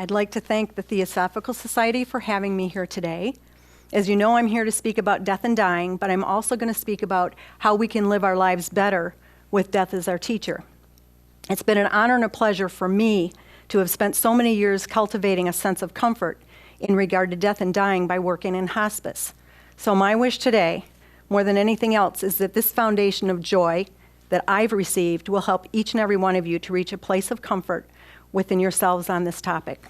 I'd like to thank the Theosophical Society for having me here today. As you know, I'm here to speak about death and dying, but I'm also going to speak about how we can live our lives better with death as our teacher. It's been an honor and a pleasure for me to have spent so many years cultivating a sense of comfort in regard to death and dying by working in hospice. So my wish today, more than anything else, is that this foundation of joy that I've received will help each and every one of you to reach a place of comfort within yourselves on this topic,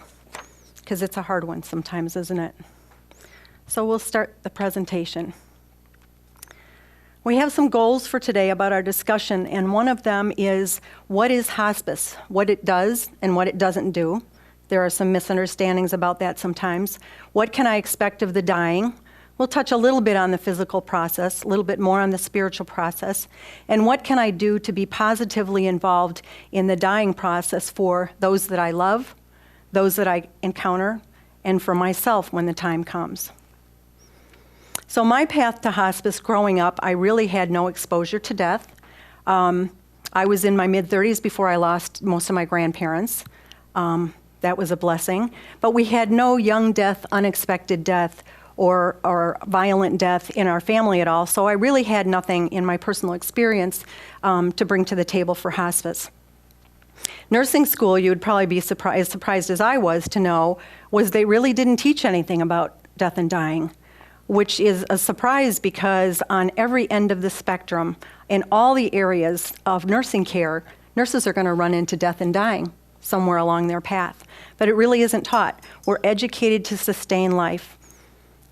because it's a hard one sometimes, isn't it? So we'll start the presentation. We have some goals for today about our discussion, and one of them is what is hospice, what it does and what it doesn't do. There are some misunderstandings about that sometimes. What can I expect of the dying? We'll touch a little bit on the physical process, a little bit more on the spiritual process, and what can I do to be positively involved in the dying process for those that I love, those that I encounter, and for myself when the time comes. So my path to hospice growing up, I really had no exposure to death. I was in my mid-30s before I lost most of my grandparents. That was a blessing. But we had no young death, unexpected death, or violent death in our family at all. So I really had nothing in my personal experience to bring to the table for hospice. Nursing school, you would probably be surprised as I was to know, was they really didn't teach anything about death and dying, which is a surprise because on every end of the spectrum, in all the areas of nursing care, nurses are going to run into death and dying somewhere along their path. But it really isn't taught. We're educated to sustain life.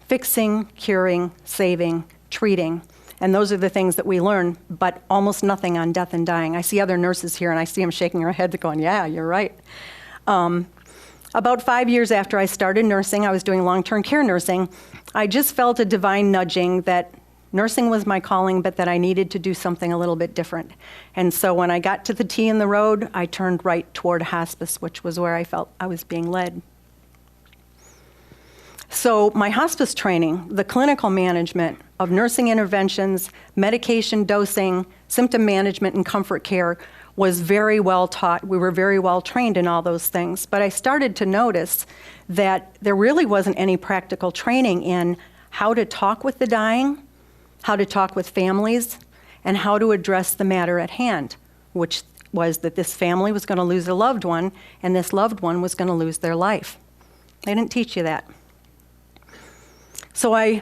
Fixing, curing, saving, treating. And those are the things that we learn, but almost nothing on death and dying. I see other nurses here and I see them shaking their head going, yeah, you're right. About 5 years after I started nursing, I was doing long-term care nursing. I just felt a divine nudging that nursing was my calling, but that I needed to do something a little bit different. And so when I got to the T in the road, I turned right toward hospice, which was where I felt I was being led. So my hospice training, the clinical management of nursing interventions, medication dosing, symptom management, and comfort care was very well taught. We were very well trained in all those things. But I started to notice that there really wasn't any practical training in how to talk with the dying, how to talk with families, and how to address the matter at hand, which was that this family was going to lose a loved one, and this loved one was going to lose their life. They didn't teach you that. So I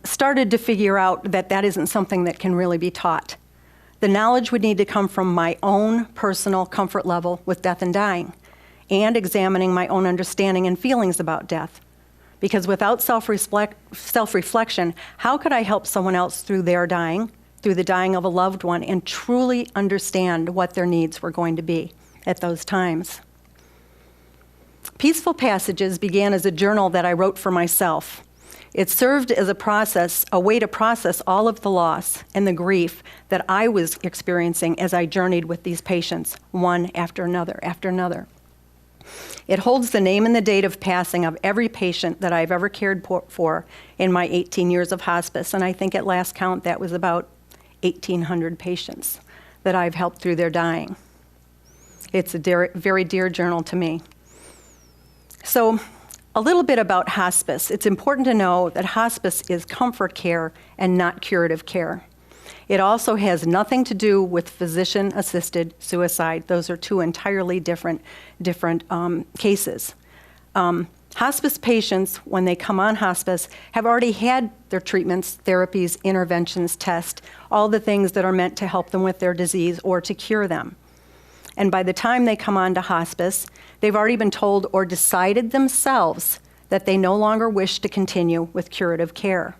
started to figure out that that isn't something that can really be taught. The knowledge would need to come from my own personal comfort level with death and dying, and examining my own understanding and feelings about death. Because without self-reflection, how could I help someone else through their dying, through the dying of a loved one, and truly understand what their needs were going to be at those times? Peaceful Passages began as a journal that I wrote for myself. It served as a way to process all of the loss and the grief that I was experiencing as I journeyed with these patients, one after another, after another. It holds the name and the date of passing of every patient that I've ever cared for in my 18 years of hospice, and I think at last count that was about 1,800 patients that I've helped through their dying. It's a very dear journal to me. So, a little bit about hospice. It's important to know that hospice is comfort care and not curative care. It also has nothing to do with physician-assisted suicide. Those are two entirely different cases. Hospice patients, when they come on hospice, have already had their treatments, therapies, interventions, tests, all the things that are meant to help them with their disease or to cure them. And by the time they come on to hospice, they've already been told or decided themselves that they no longer wish to continue with curative care.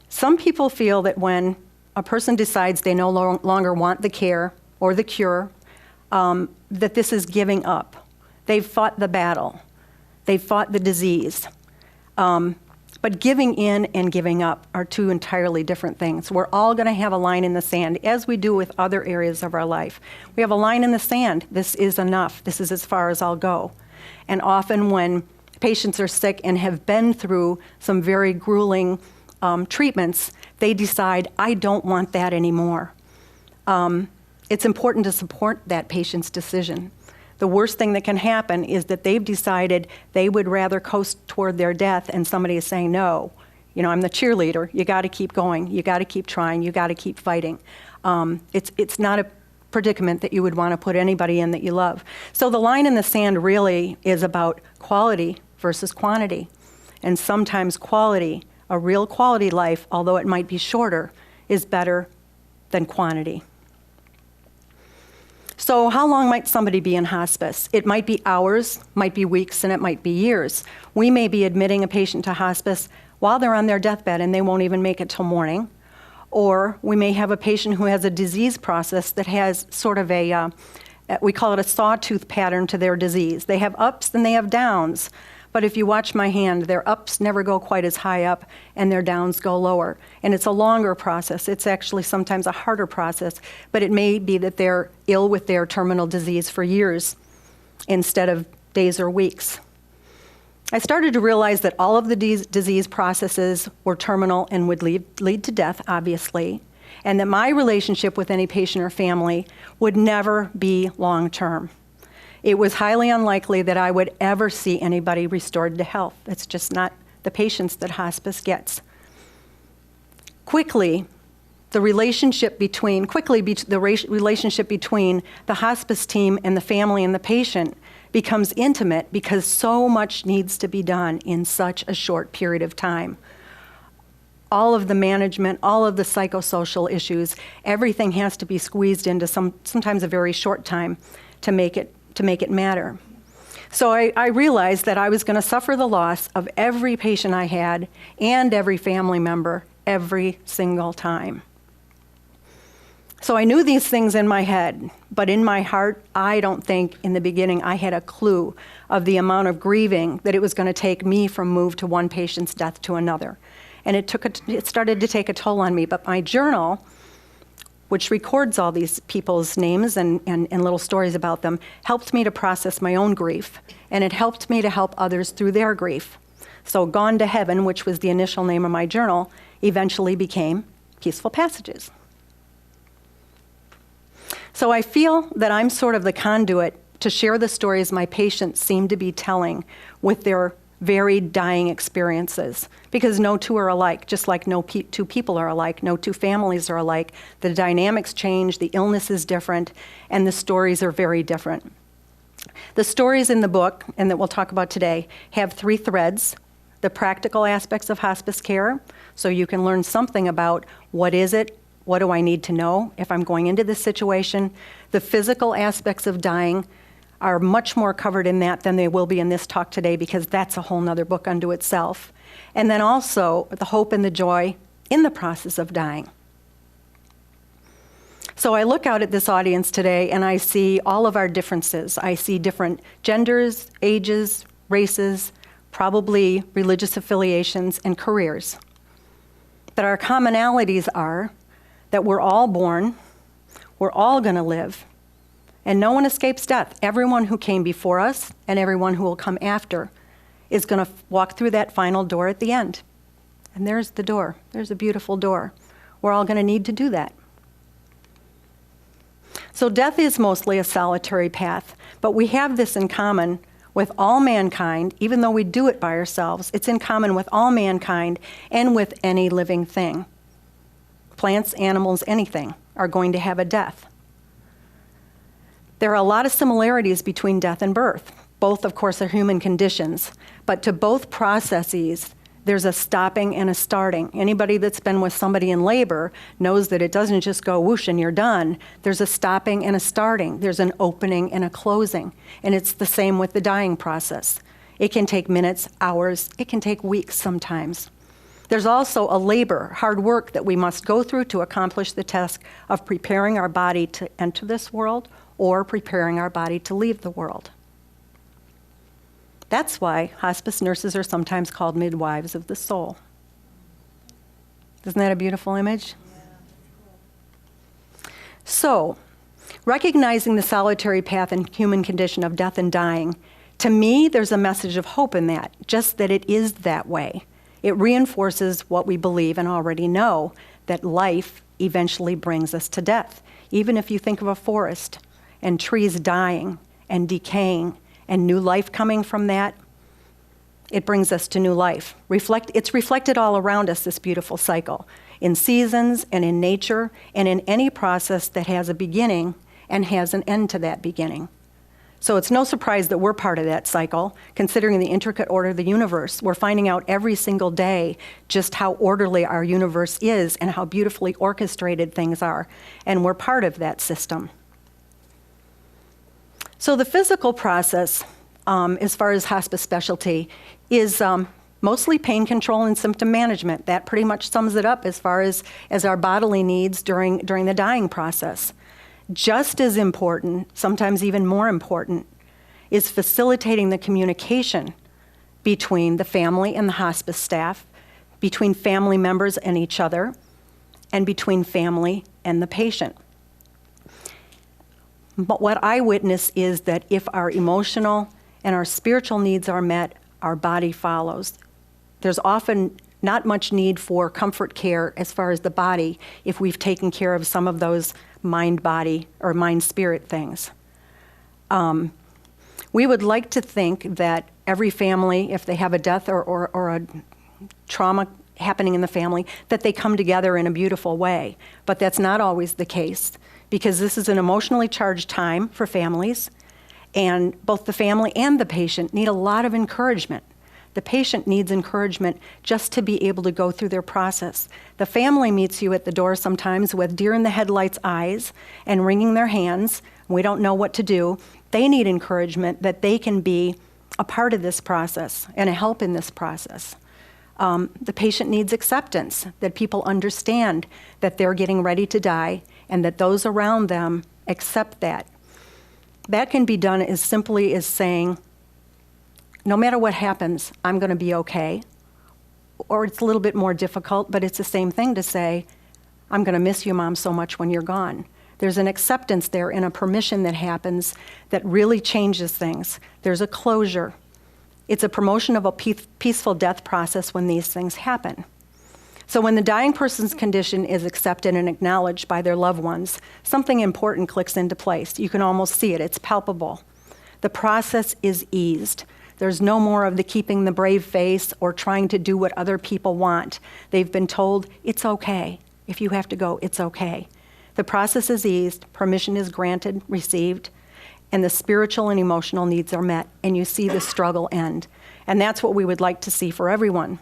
Some people feel that when a person decides they no longer want the care or the cure, that this is giving up. They've fought the battle. They've fought the disease. But giving in and giving up are two entirely different things. We're all going to have a line in the sand, as we do with other areas of our life. We have a line in the sand. This is enough. This is as far as I'll go. And often when patients are sick and have been through some very grueling treatments, they decide, I don't want that anymore. It's important to support that patient's decision. The worst thing that can happen is that they've decided they would rather coast toward their death, and somebody is saying, no, I'm the cheerleader. You got to keep going. You got to keep trying. You got to keep fighting. It's not a predicament that you would want to put anybody in that you love. So the line in the sand really is about quality versus quantity. And sometimes quality, a real quality life, although it might be shorter, is better than quantity. So how long might somebody be in hospice? It might be hours, might be weeks, and it might be years. We may be admitting a patient to hospice while they're on their deathbed and they won't even make it till morning. Or we may have a patient who has a disease process that has sort of we call it a sawtooth pattern to their disease. They have ups and they have downs. But if you watch my hand, their ups never go quite as high up and their downs go lower. And it's a longer process. It's actually sometimes a harder process, but it may be that they're ill with their terminal disease for years instead of days or weeks. I started to realize that all of the disease processes were terminal and would lead to death, obviously, and that my relationship with any patient or family would never be long-term. It was highly unlikely that I would ever see anybody restored to health. It's just not the patients that hospice gets. Quickly, the relationship between the hospice team and the family and the patient becomes intimate because so much needs to be done in such a short period of time. All of the management, all of the psychosocial issues, everything has to be squeezed into sometimes a very short time to make it matter. So I realized that I was going to suffer the loss of every patient I had and every family member every single time. So I knew these things in my head, but in my heart, I don't think in the beginning I had a clue of the amount of grieving that it was going to take me from move to one patient's death to another. And it started to take a toll on me. But my journal, which records all these people's names and little stories about them, helped me to process my own grief. And it helped me to help others through their grief. So Gone to Heaven, which was the initial name of my journal, eventually became Peaceful Passages. So I feel that I'm sort of the conduit to share the stories my patients seem to be telling with their varied dying experiences, because no two are alike, just like no two people are alike, no two families are alike. The dynamics change, the illness is different, and the stories are very different. The stories in the book, and that we'll talk about today, have 3 threads: the practical aspects of hospice care, so you can learn something about what is it, what do I need to know if I'm going into this situation. The physical aspects of dying are much more covered in that than they will be in this talk today, because that's a whole nother book unto itself. And then also the hope and the joy in the process of dying. So I look out at this audience today and I see all of our differences. I see different genders, ages, races, probably religious affiliations, and careers. But our commonalities are that we're all born, we're all going to live, and no one escapes death. Everyone who came before us and everyone who will come after is going to walk through that final door at the end. And there's the door. There's a beautiful door. We're all going to need to do that. So death is mostly a solitary path, but we have this in common with all mankind. Even though we do it by ourselves, it's in common with all mankind and with any living thing. Plants, animals, anything are going to have a death. There are a lot of similarities between death and birth. Both, of course, are human conditions, but to both processes, there's a stopping and a starting. Anybody that's been with somebody in labor knows that it doesn't just go whoosh and you're done. There's a stopping and a starting. There's an opening and a closing. And it's the same with the dying process. It can take minutes, hours, it can take weeks sometimes. There's also a labor, hard work that we must go through to accomplish the task of preparing our body to enter this world or preparing our body to leave the world. That's why hospice nurses are sometimes called midwives of the soul. Isn't that a beautiful image? Yeah. So, recognizing the solitary path and human condition of death and dying, to me, there's a message of hope in that, just that it is that way. It reinforces what we believe and already know, that life eventually brings us to death. Even if you think of a forest and trees dying and decaying and new life coming from that, it brings us to new life. It's reflected all around us, this beautiful cycle, in seasons and in nature and in any process that has a beginning and has an end to that beginning. So it's no surprise that we're part of that cycle, considering the intricate order of the universe. We're finding out every single day just how orderly our universe is and how beautifully orchestrated things are, and we're part of that system. So the physical process, as far as hospice specialty, is mostly pain control and symptom management. That pretty much sums it up as far as our bodily needs during the dying process. Just as important, sometimes even more important, is facilitating the communication between the family and the hospice staff, between family members and each other, and between family and the patient. But what I witness is that if our emotional and our spiritual needs are met, our body follows. There's often not much need for comfort care as far as the body if we've taken care of some of those mind-body or mind-spirit things. We would like to think that every family, if they have a death or a trauma happening in the family, that they come together in a beautiful way. But that's not always the case, because this is an emotionally charged time for families, and both the family and the patient need a lot of encouragement. The patient needs encouragement just to be able to go through their process. The family meets you at the door sometimes with deer-in-the-headlights eyes and wringing their hands. We don't know what to do. They need encouragement that they can be a part of this process and a help in this process. The patient needs acceptance, that people understand that they're getting ready to die and that those around them accept that. That can be done as simply as saying, no matter what happens, I'm going to be okay. Or it's a little bit more difficult, but it's the same thing to say, I'm going to miss you, Mom, so much when you're gone. There's an acceptance there and a permission that happens that really changes things. There's a closure. It's a promotion of a peaceful death process when these things happen. So when the dying person's condition is accepted and acknowledged by their loved ones, something important clicks into place. You can almost see it. It's palpable. The process is eased. There's no more of the keeping the brave face or trying to do what other people want. They've been told, it's okay. If you have to go, it's okay. The process is eased, permission is granted, received, and the spiritual and emotional needs are met, and you see the struggle end. And that's what we would like to see for everyone.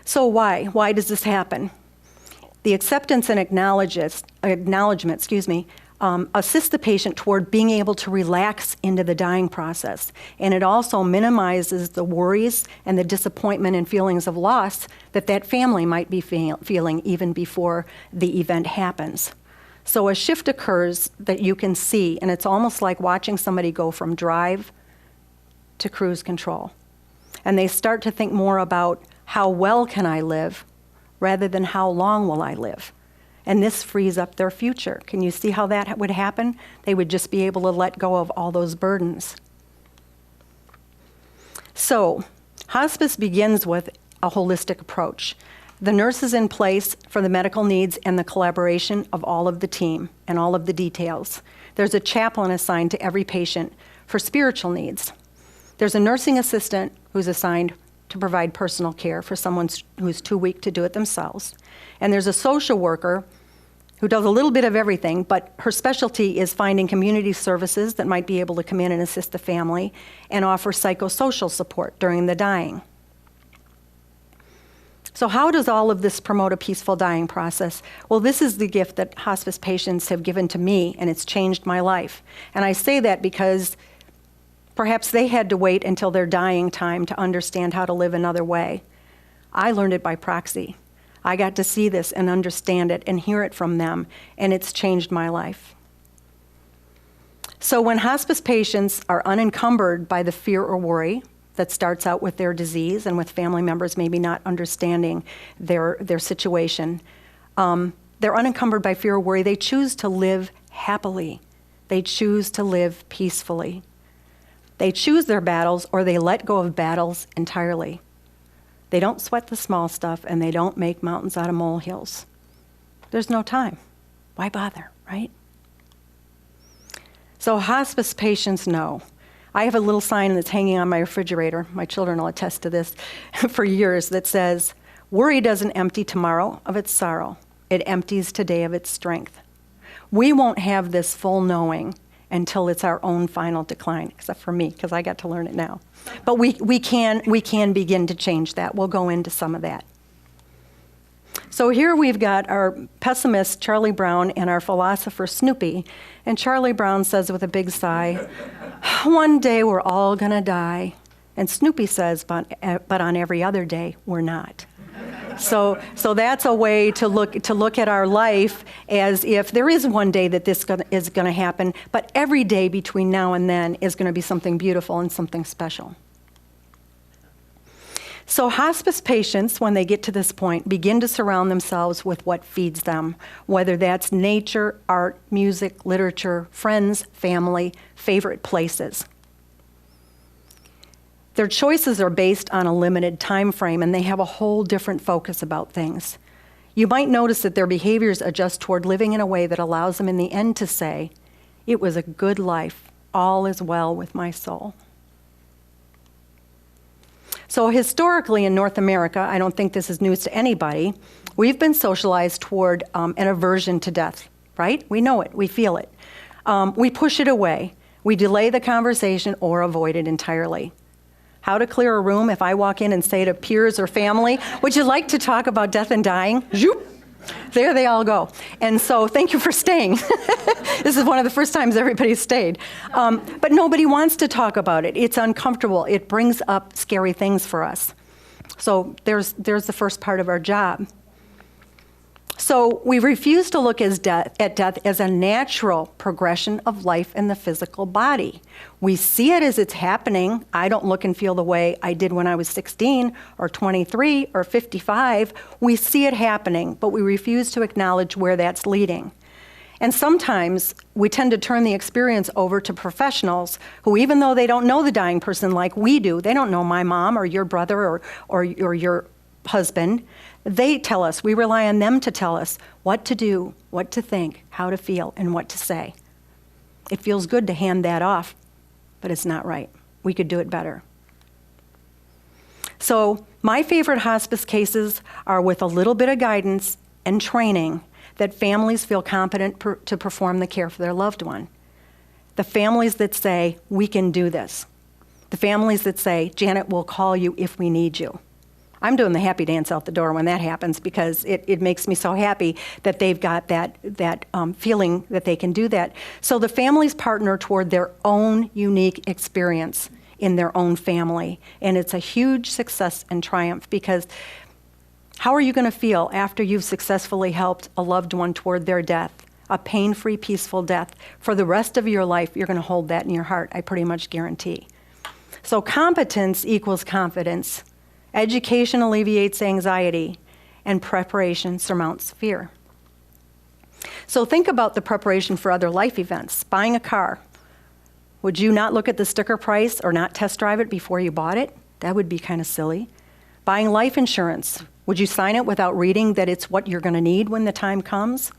So why? Why does this happen? The acceptance and acknowledgement, assist the patient toward being able to relax into the dying process. And it also minimizes the worries and the disappointment and feelings of loss that family might be feeling even before the event happens. So a shift occurs that you can see, and it's almost like watching somebody go from drive to cruise control. And they start to think more about how well can I live rather than how long will I live. And this frees up their future. Can you see how that would happen? They would just be able to let go of all those burdens. So, hospice begins with a holistic approach. The nurse is in place for the medical needs and the collaboration of all of the team and all of the details. There's a chaplain assigned to every patient for spiritual needs. There's a nursing assistant who's assigned to provide personal care for someone who's too weak to do it themselves. And there's a social worker who does a little bit of everything, but her specialty is finding community services that might be able to come in and assist the family and offer psychosocial support during the dying. So how does all of this promote a peaceful dying process? Well, this is the gift that hospice patients have given to me, and it's changed my life. And I say that because perhaps they had to wait until their dying time to understand how to live another way. I learned it by proxy. I got to see this and understand it and hear it from them, and it's changed my life. So when hospice patients are unencumbered by the fear or worry that starts out with their disease and with family members maybe not understanding their situation, they're unencumbered by fear or worry. They choose to live happily. They choose to live peacefully. They choose their battles, or they let go of battles entirely. They don't sweat the small stuff, and they don't make mountains out of molehills. There's no time. Why bother, right? So hospice patients know. I have a little sign that's hanging on my refrigerator, my children will attest to this, for years, that says, "Worry doesn't empty tomorrow of its sorrow. It empties today of its strength." We won't have this full knowing until it's our own final decline, except for me, because I got to learn it now. But we can begin to change that. We'll go into some of that. So here we've got our pessimist, Charlie Brown, and our philosopher, Snoopy. And Charlie Brown says with a big sigh, "One day we're all going to die." And Snoopy says, but on every other day, we're not. So that's a way to look at our life as if there is one day that this is going to happen, but every day between now and then is going to be something beautiful and something special. So hospice patients, when they get to this point, begin to surround themselves with what feeds them, whether that's nature, art, music, literature, friends, family, favorite places. Their choices are based on a limited time frame, and they have a whole different focus about things. You might notice that their behaviors adjust toward living in a way that allows them in the end to say, "It was a good life. All is well with my soul." So historically in North America, I don't think this is news to anybody, we've been socialized toward an aversion to death, right? We know it. We feel it. We push it away. We delay the conversation or avoid it entirely. How to clear a room if I walk in and say to peers or family, "Would you like to talk about death and dying?" Zoop. There they all go. And so thank you for staying. This is one of the first times everybody's stayed. But nobody wants to talk about it. It's uncomfortable. It brings up scary things for us. So there's the first part of our job. So we refuse to look at death as a natural progression of life in the physical body. We see it as it's happening. I don't look and feel the way I did when I was 16 or 23 or 55. We see it happening, but we refuse to acknowledge where that's leading. And sometimes we tend to turn the experience over to professionals who, even though they don't know the dying person like we do, they don't know my mom or your brother or your husband, they tell us, we rely on them to tell us what to do, what to think, how to feel, and what to say. It feels good to hand that off, but it's not right. We could do it better. So my favorite hospice cases are with a little bit of guidance and training that families feel competent to perform the care for their loved one. The families that say, "We can do this." The families that say, "Janet will call you if we need you." I'm doing the happy dance out the door when that happens, because it makes me so happy that they've got that feeling that they can do that. So the families partner toward their own unique experience in their own family. And it's a huge success and triumph, because how are you going to feel after you've successfully helped a loved one toward their death, a pain-free, peaceful death? For the rest of your life, you're going to hold that in your heart, I pretty much guarantee. So competence equals confidence. Education alleviates anxiety, and preparation surmounts fear. So think about the preparation for other life events. Buying a car. Would you not look at the sticker price or not test drive it before you bought it? That would be kind of silly. Buying life insurance. Would you sign it without reading that it's what you're going to need when the time comes?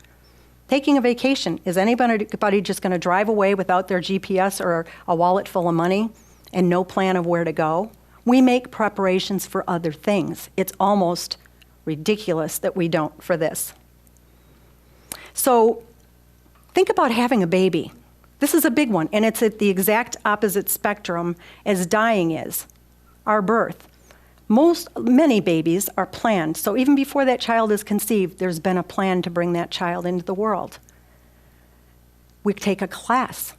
Taking a vacation. Is anybody just going to drive away without their GPS or a wallet full of money and no plan of where to go? We make preparations for other things. It's almost ridiculous that we don't for this. So think about having a baby. This is a big one, and it's at the exact opposite spectrum as dying is, our birth. Many babies are planned. So even before that child is conceived, there's been a plan to bring that child into the world. We take a class,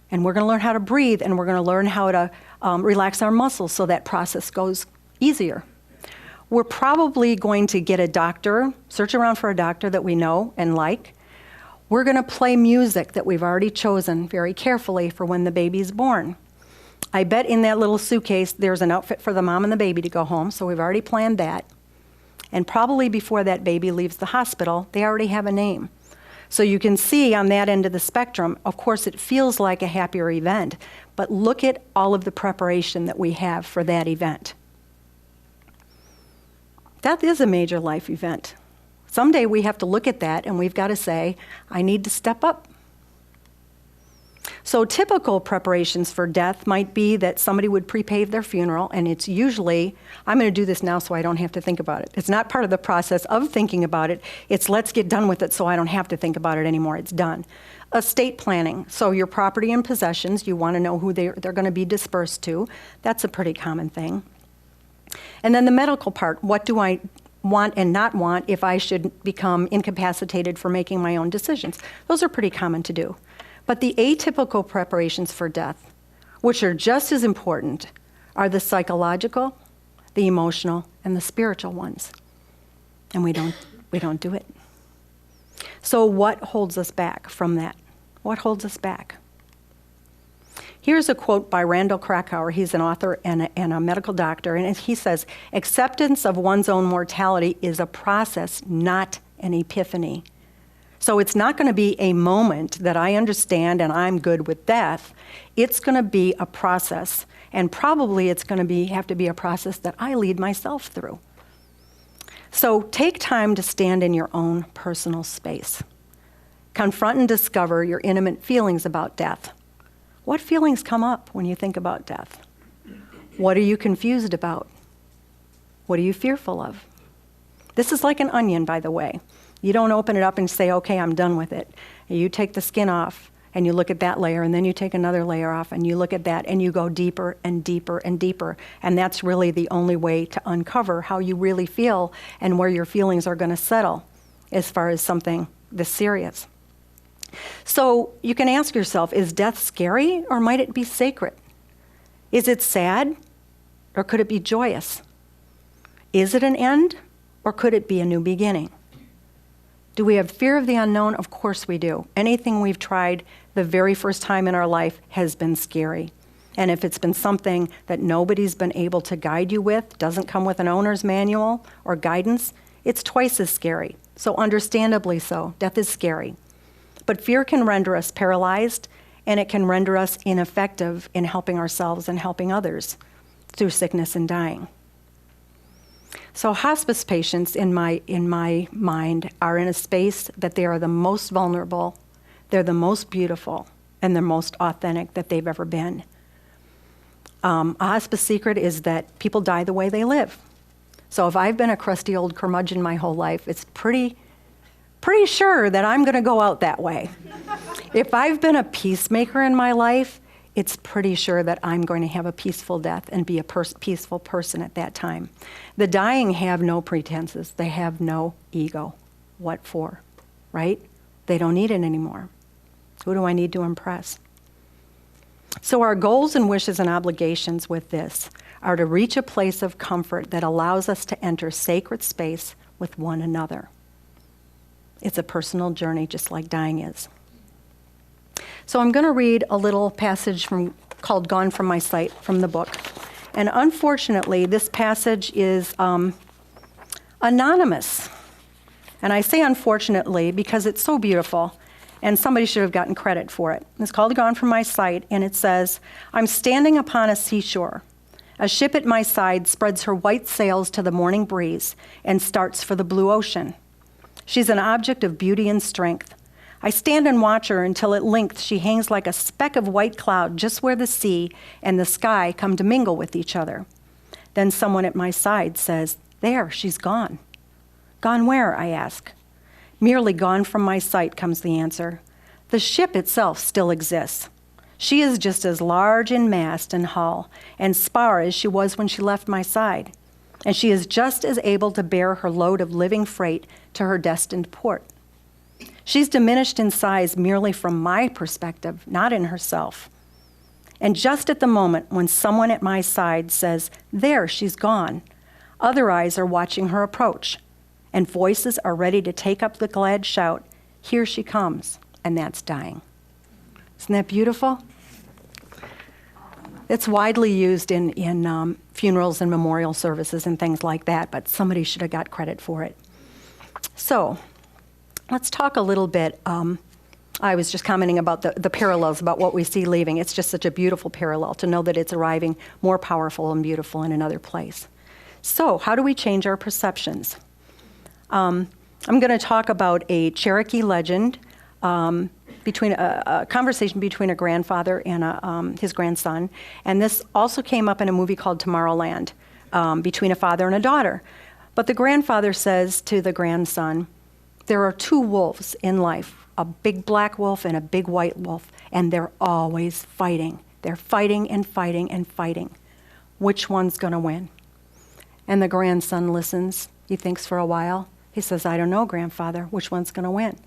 and we're going to learn how to breathe, and we're going to learn how to relax our muscles so that process goes easier. We're probably going to get a doctor, search around for a doctor that we know and like. We're going to play music that we've already chosen very carefully for when the baby's born. I bet in that little suitcase there's an outfit for the mom and the baby to go home, so we've already planned that. And probably before that baby leaves the hospital, they already have a name. So you can see on that end of the spectrum, of course, it feels like a happier event, but look at all of the preparation that we have for that event. Death is a major life event. Someday we have to look at that and we've got to say, I need to step up. So So typical preparations for death might be that somebody would prepave their funeral, and it's usually, I'm going to do this now so I don't have to think about it. It's not part of the process of thinking about it. It's let's get done with it so I don't have to think about it anymore. It's done. Estate planning. So your property and possessions, you want to know who they're going to be dispersed to. That's a pretty common thing. And then the medical part. What do I want and not want if I should become incapacitated for making my own decisions? Those are pretty common to do. But the atypical preparations for death, which are just as important, are the psychological, the emotional, and the spiritual ones. And we don't do it. So what holds us back from that? What holds us back? Here's a quote by Randall Krakauer. He's an author and a medical doctor, and he says, "Acceptance of one's own mortality is a process, not an epiphany." So it's not going to be a moment that I understand and I'm good with death. It's going to be a process, and probably it's going to have to be a process that I lead myself through. So take time to stand in your own personal space. Confront and discover your intimate feelings about death. What feelings come up when you think about death? What are you confused about? What are you fearful of? This is like an onion, by the way. You don't open it up and say, okay, I'm done with it. You take the skin off and you look at that layer, and then you take another layer off and you look at that and you go deeper and deeper and deeper. And that's really the only way to uncover how you really feel and where your feelings are going to settle as far as something this serious. So you can ask yourself, is death scary or might it be sacred? Is it sad or could it be joyous? Is it an end or could it be a new beginning? Do we have fear of the unknown? Of course we do. Anything we've tried the very first time in our life has been scary. And if it's been something that nobody's been able to guide you with, doesn't come with an owner's manual or guidance, it's twice as scary. So understandably so, death is scary. But fear can render us paralyzed, and it can render us ineffective in helping ourselves and helping others through sickness and dying. So hospice patients, in my mind, are in a space that they are the most vulnerable, they're the most beautiful, and they're most authentic that they've ever been. A hospice secret is that people die the way they live. So if I've been a crusty old curmudgeon my whole life, it's pretty sure that I'm going to go out that way. If I've been a peacemaker in my life, it's pretty sure that I'm going to have a peaceful death and be a peaceful person at that time. The dying have no pretenses. They have no ego. What for, right? They don't need it anymore. Who do I need to impress? So our goals and wishes and obligations with this are to reach a place of comfort that allows us to enter sacred space with one another. It's a personal journey, just like dying is. So I'm going to read a little passage called Gone From My Sight from the book. And unfortunately, this passage is anonymous. And I say unfortunately because it's so beautiful, and somebody should have gotten credit for it. It's called Gone From My Sight, and it says, "I'm standing upon a seashore. A ship at my side spreads her white sails to the morning breeze and starts for the blue ocean. She's an object of beauty and strength. I stand and watch her until at length she hangs like a speck of white cloud just where the sea and the sky come to mingle with each other. Then someone at my side says, 'There, she's gone.' 'Gone where?' I ask. 'Merely gone from my sight,' comes the answer. 'The ship itself still exists. She is just as large in mast and hull and spar as she was when she left my side. And she is just as able to bear her load of living freight to her destined port. She's diminished in size merely from my perspective, not in herself. And just at the moment when someone at my side says, 'There, she's gone,' other eyes are watching her approach, and voices are ready to take up the glad shout, 'Here she comes,' and that's dying." Isn't that beautiful? It's widely used in funerals and memorial services and things like that, but somebody should have got credit for it. So let's talk a little bit. I was just commenting about the parallels, about what we see leaving. It's just such a beautiful parallel to know that it's arriving more powerful and beautiful in another place. So how do we change our perceptions? I'm going to talk about a Cherokee legend between a conversation between a grandfather and his grandson. And this also came up in a movie called Tomorrowland, between a father and a daughter. But the grandfather says to the grandson, there are two wolves in life, a big black wolf and a big white wolf, and they're always fighting. They're fighting and fighting and fighting. Which one's going to win? And the grandson listens. He thinks for a while. He says, I don't know, grandfather, which one's going to win?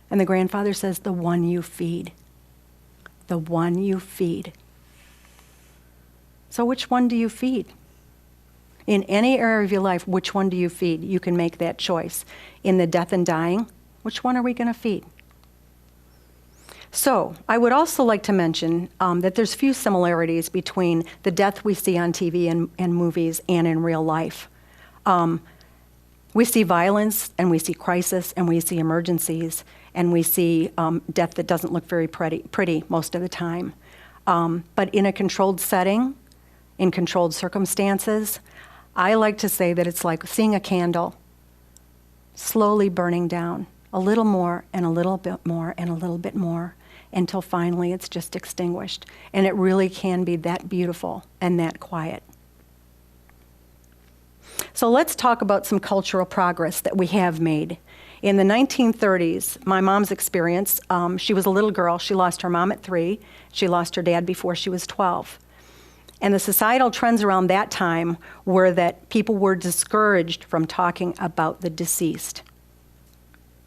And the grandfather says, the one you feed. The one you feed. So which one do you feed? In any area of your life, which one do you feed? You can make that choice. In the death and dying, which one are we going to feed? So I would also like to mention that there's few similarities between the death we see on TV and movies and in real life. We see violence, and we see crisis, and we see emergencies, and we see death that doesn't look very pretty most of the time. But in a controlled setting, in controlled circumstances, I like to say that it's like seeing a candle slowly burning down, a little more and a little bit more and a little bit more, until finally it's just extinguished. And it really can be that beautiful and that quiet. So let's talk about some cultural progress that we have made. In the 1930s, my mom's experience, she was a little girl. She lost her mom at 3. She lost her dad before she was 12. And the societal trends around that time were that people were discouraged from talking about the deceased.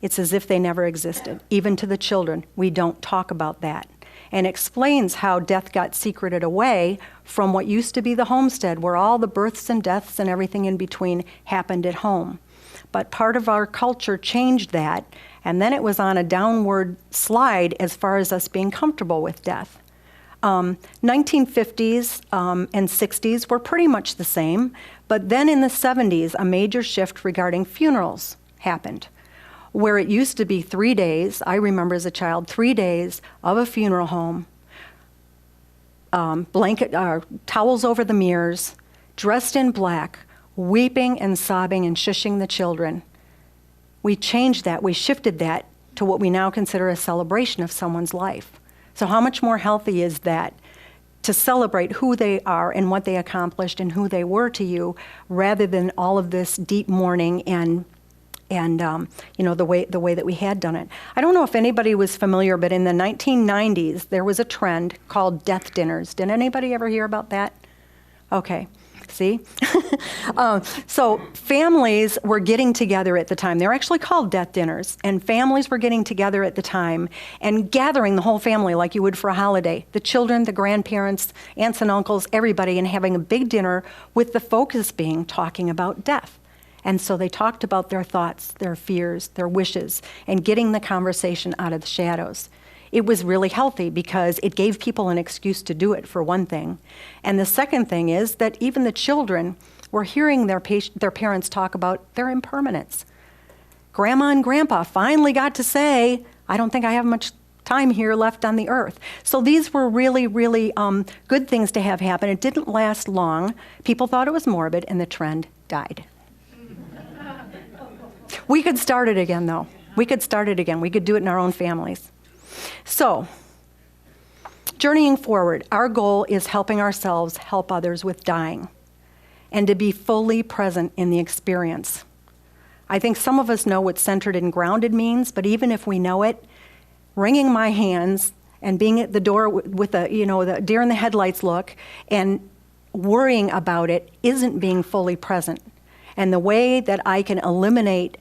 It's as if they never existed. Even to the children, we don't talk about that. And explains how death got secreted away from what used to be the homestead, where all the births and deaths and everything in between happened at home. But part of our culture changed that, and then it was on a downward slide as far as us being comfortable with death. 1950s and 60s were pretty much the same, but then in the 70s, a major shift regarding funerals happened, where it used to be 3 days. I remember as a child, 3 days of a funeral home, towels over the mirrors, dressed in black, weeping and sobbing and shushing the children. We changed that, we shifted that to what we now consider a celebration of someone's life. So how much more healthy is that to celebrate who they are and what they accomplished and who they were to you, rather than all of this deep mourning and the way that we had done it. I don't know if anybody was familiar, but in the 1990s, there was a trend called death dinners. Did anybody ever hear about that? Okay. See? So families were getting together at the time. They were actually called death dinners. And families were getting together at the time and gathering the whole family like you would for a holiday. The children, the grandparents, aunts and uncles, everybody, and having a big dinner with the focus being talking about death. And so they talked about their thoughts, their fears, their wishes, and getting the conversation out of the shadows. It was really healthy because it gave people an excuse to do it, for one thing. And the second thing is that even the children were hearing their parents talk about their impermanence. Grandma and Grandpa finally got to say, I don't think I have much time here left on the earth. So these were really, really good things to have happen. It didn't last long. People thought it was morbid, and the trend died. We could start it again, though. We could start it again. We could do it in our own families. So, journeying forward, our goal is helping ourselves help others with dying and to be fully present in the experience. I think some of us know what centered and grounded means, but even if we know it, wringing my hands and being at the door with the deer in the headlights look and worrying about it isn't being fully present. And the way that I can eliminate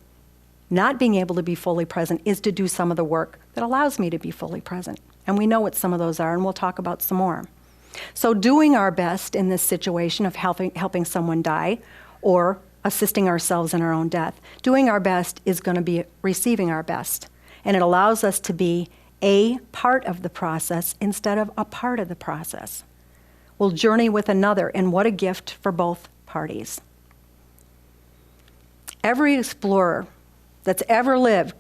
not being able to be fully present is to do some of the work that allows me to be fully present. And we know what some of those are, and we'll talk about some more. So doing our best in this situation of helping someone die or assisting ourselves in our own death, doing our best is going to be receiving our best. And it allows us to be a part of the process instead of a part of the process. We'll journey with another, and what a gift for both parties. Every explorer that's ever lived,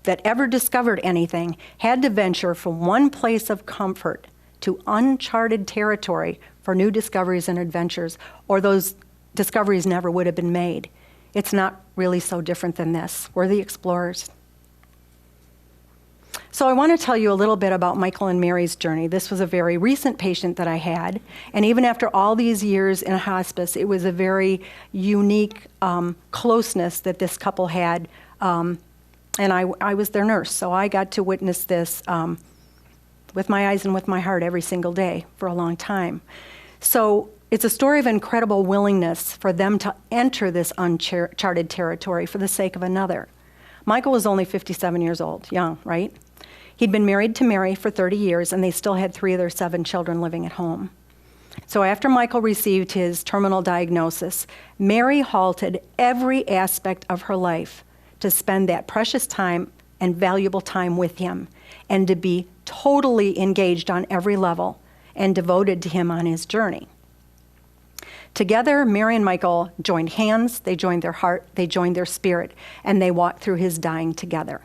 that ever discovered anything, had to venture from one place of comfort to uncharted territory for new discoveries and adventures, or those discoveries never would have been made. It's not really so different than this. We're the explorers. So I want to tell you a little bit about Michael and Mary's journey. This was a very recent patient that I had, and even after all these years in hospice, it was a very unique closeness that this couple had, and I was their nurse, so I got to witness this with my eyes and with my heart every single day for a long time. So it's a story of incredible willingness for them to enter this uncharted territory for the sake of another. Michael was only 57 years old, young, right? He'd been married to Mary for 30 years, and they still had 3 of their 7 children living at home. So after Michael received his terminal diagnosis, Mary halted every aspect of her life to spend that precious time and valuable time with him, and to be totally engaged on every level and devoted to him on his journey. Together, Mary and Michael joined hands, they joined their heart, they joined their spirit, and they walked through his dying together.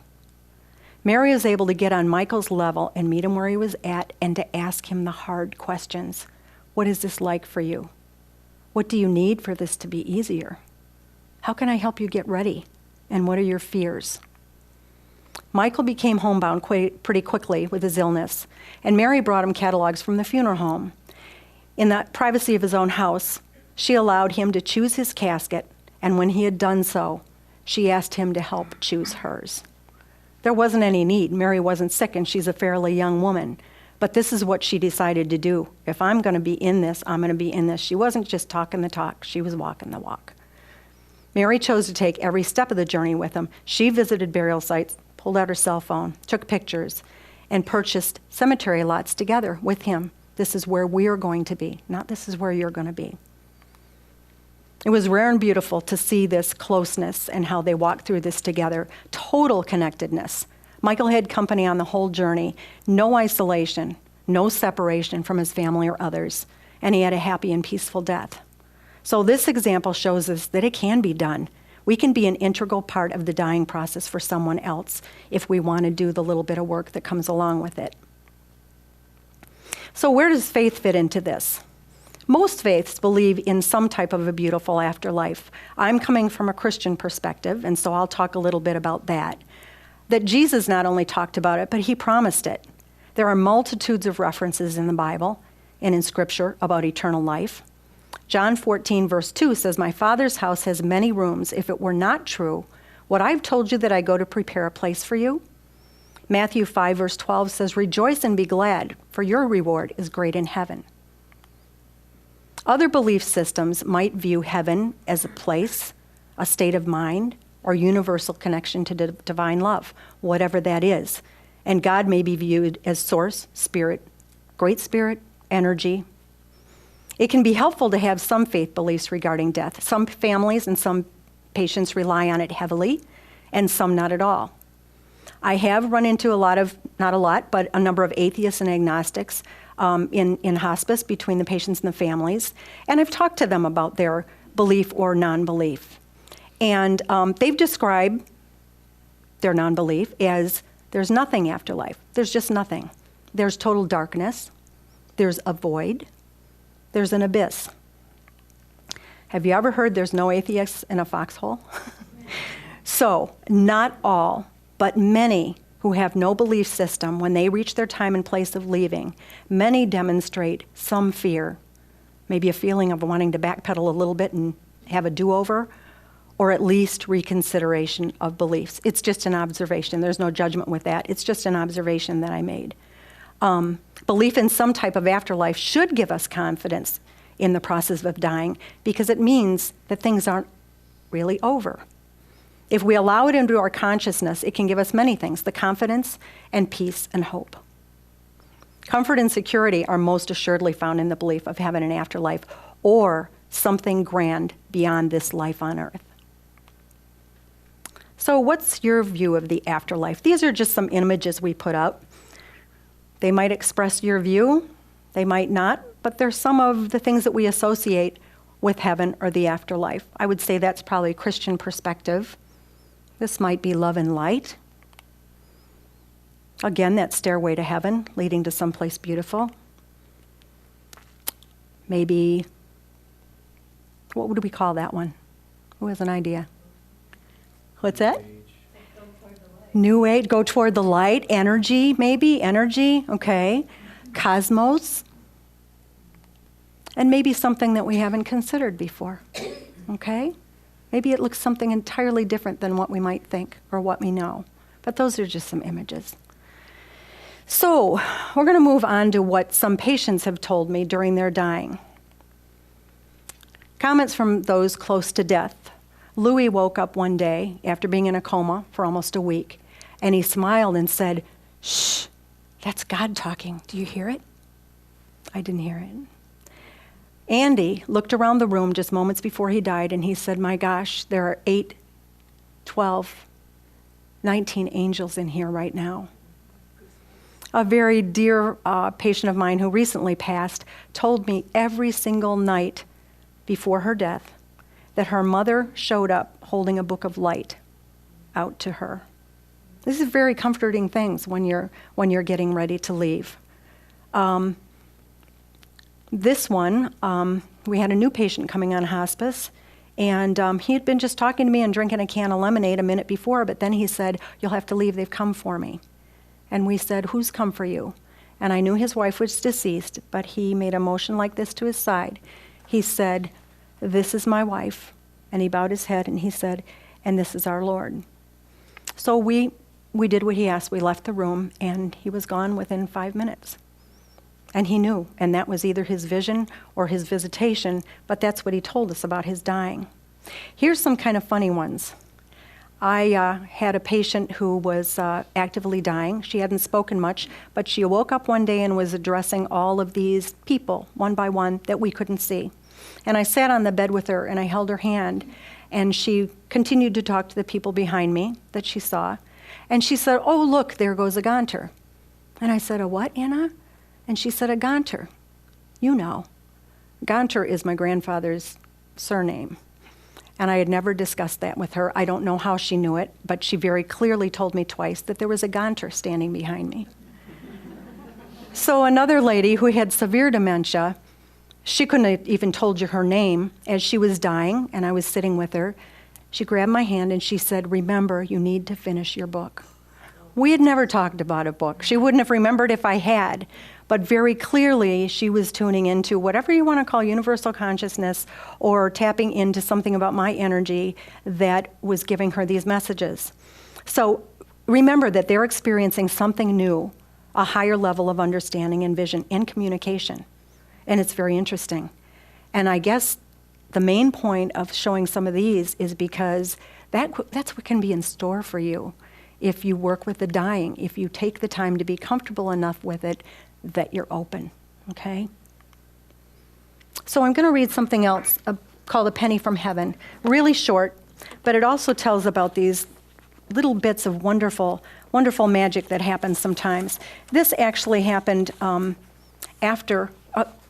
Mary was able to get on Michael's level and meet him where he was at and to ask him the hard questions. What is this like for you? What do you need for this to be easier? How can I help you get ready? And what are your fears? Michael became homebound pretty quickly with his illness, and Mary brought him catalogs from the funeral home. In the privacy of his own house, she allowed him to choose his casket, and when he had done so, she asked him to help choose hers. There wasn't any need. Mary wasn't sick, and she's a fairly young woman. But this is what she decided to do. If I'm going to be in this, I'm going to be in this. She wasn't just talking the talk. She was walking the walk. Mary chose to take every step of the journey with him. She visited burial sites, pulled out her cell phone, took pictures, and purchased cemetery lots together with him. This is where we are going to be, not this is where you're going to be. It was rare and beautiful to see this closeness and how they walked through this together. Total connectedness. Michael had company on the whole journey, no isolation, no separation from his family or others, and he had a happy and peaceful death. So this example shows us that it can be done. We can be an integral part of the dying process for someone else if we want to do the little bit of work that comes along with it. So where does faith fit into this? Most faiths believe in some type of a beautiful afterlife. I'm coming from a Christian perspective, and so I'll talk a little bit about that. That Jesus not only talked about it, but he promised it. There are multitudes of references in the Bible and in Scripture about eternal life. John 14, verse 2 says, "My Father's house has many rooms. If it were not true, would I have told you that I go to prepare a place for you?" Matthew 5, verse 12 says, "Rejoice and be glad, for your reward is great in heaven." Other belief systems might view heaven as a place, a state of mind, or universal connection to divine love, whatever that is. And God may be viewed as source, spirit, great spirit, energy. It can be helpful to have some faith beliefs regarding death. Some families and some patients rely on it heavily, and some not at all. I have run into not a lot, but a number of atheists and agnostics in hospice between the patients and the families. And I've talked to them about their belief or non-belief. And they've described their non-belief as there's nothing after life. There's just nothing. There's total darkness. There's a void. There's an abyss. Have you ever heard there's no atheists in a foxhole? So, not all, but many who have no belief system, when they reach their time and place of leaving, many demonstrate some fear, maybe a feeling of wanting to backpedal a little bit and have a do-over, or at least reconsideration of beliefs. It's just an observation. There's no judgment with that. It's just an observation that I made. Belief in some type of afterlife should give us confidence in the process of dying, because it means that things aren't really over. If we allow it into our consciousness, it can give us many things: the confidence and peace and hope. Comfort and security are most assuredly found in the belief of heaven and afterlife, or something grand beyond this life on earth. So what's your view of the afterlife? These are just some images we put up. They might express your view, they might not, but they're some of the things that we associate with heaven or the afterlife. I would say that's probably a Christian perspective. This might be love and light. Again, that stairway to heaven leading to someplace beautiful. Maybe, what would we call that one? Who has an idea? What's that? New age, go toward the light. Energy, maybe. Energy, okay. Cosmos. And maybe something that we haven't considered before, okay? Maybe it looks something entirely different than what we might think or what we know. But those are just some images. So we're going to move on to what some patients have told me during their dying. Comments from those close to death. Louis woke up one day after being in a coma for almost a week, and he smiled and said, "Shh, that's God talking. Do you hear it?" I didn't hear it. Andy looked around the room just moments before he died, and he said, "My gosh, there are 8, 12, 19 angels in here right now." A very dear patient of mine who recently passed told me every single night before her death that her mother showed up holding a book of light out to her. These are very comforting things when you're getting ready to leave. This one, we had a new patient coming on hospice, and he had been just talking to me and drinking a can of lemonade a minute before, but then he said, "You'll have to leave, they've come for me." And we said, "Who's come for you?" And I knew his wife was deceased, but he made a motion like this to his side. He said, "This is my wife." And he bowed his head and he said, "And this is our Lord." So we did what he asked. We left the room, and he was gone within 5 minutes. And he knew, and that was either his vision or his visitation, but that's what he told us about his dying. Here's some kind of funny ones. I had a patient who was actively dying. She hadn't spoken much, but she woke up one day and was addressing all of these people, one by one, that we couldn't see. And I sat on the bed with her, and I held her hand, and she continued to talk to the people behind me that she saw. And she said, "Oh, look, there goes a gaunter." And I said, "A what, Anna?" And she said, "A gaunter." You know, gaunter is my grandfather's surname. And I had never discussed that with her. I don't know how she knew it, but she very clearly told me twice that there was a gaunter standing behind me. So another lady who had severe dementia, she couldn't have even told you her name. As she was dying, and I was sitting with her, she grabbed my hand and she said, "Remember, you need to finish your book." We had never talked about a book. She wouldn't have remembered if I had, but very clearly she was tuning into whatever you want to call universal consciousness or tapping into something about my energy that was giving her these messages. So remember that they're experiencing something new, a higher level of understanding and vision and communication. And it's very interesting. And I guess the main point of showing some of these is because that's what can be in store for you if you work with the dying, if you take the time to be comfortable enough with it that you're open, okay? So I'm going to read something else called A Penny from Heaven. Really short, but it also tells about these little bits of wonderful, wonderful magic that happens sometimes. This actually happened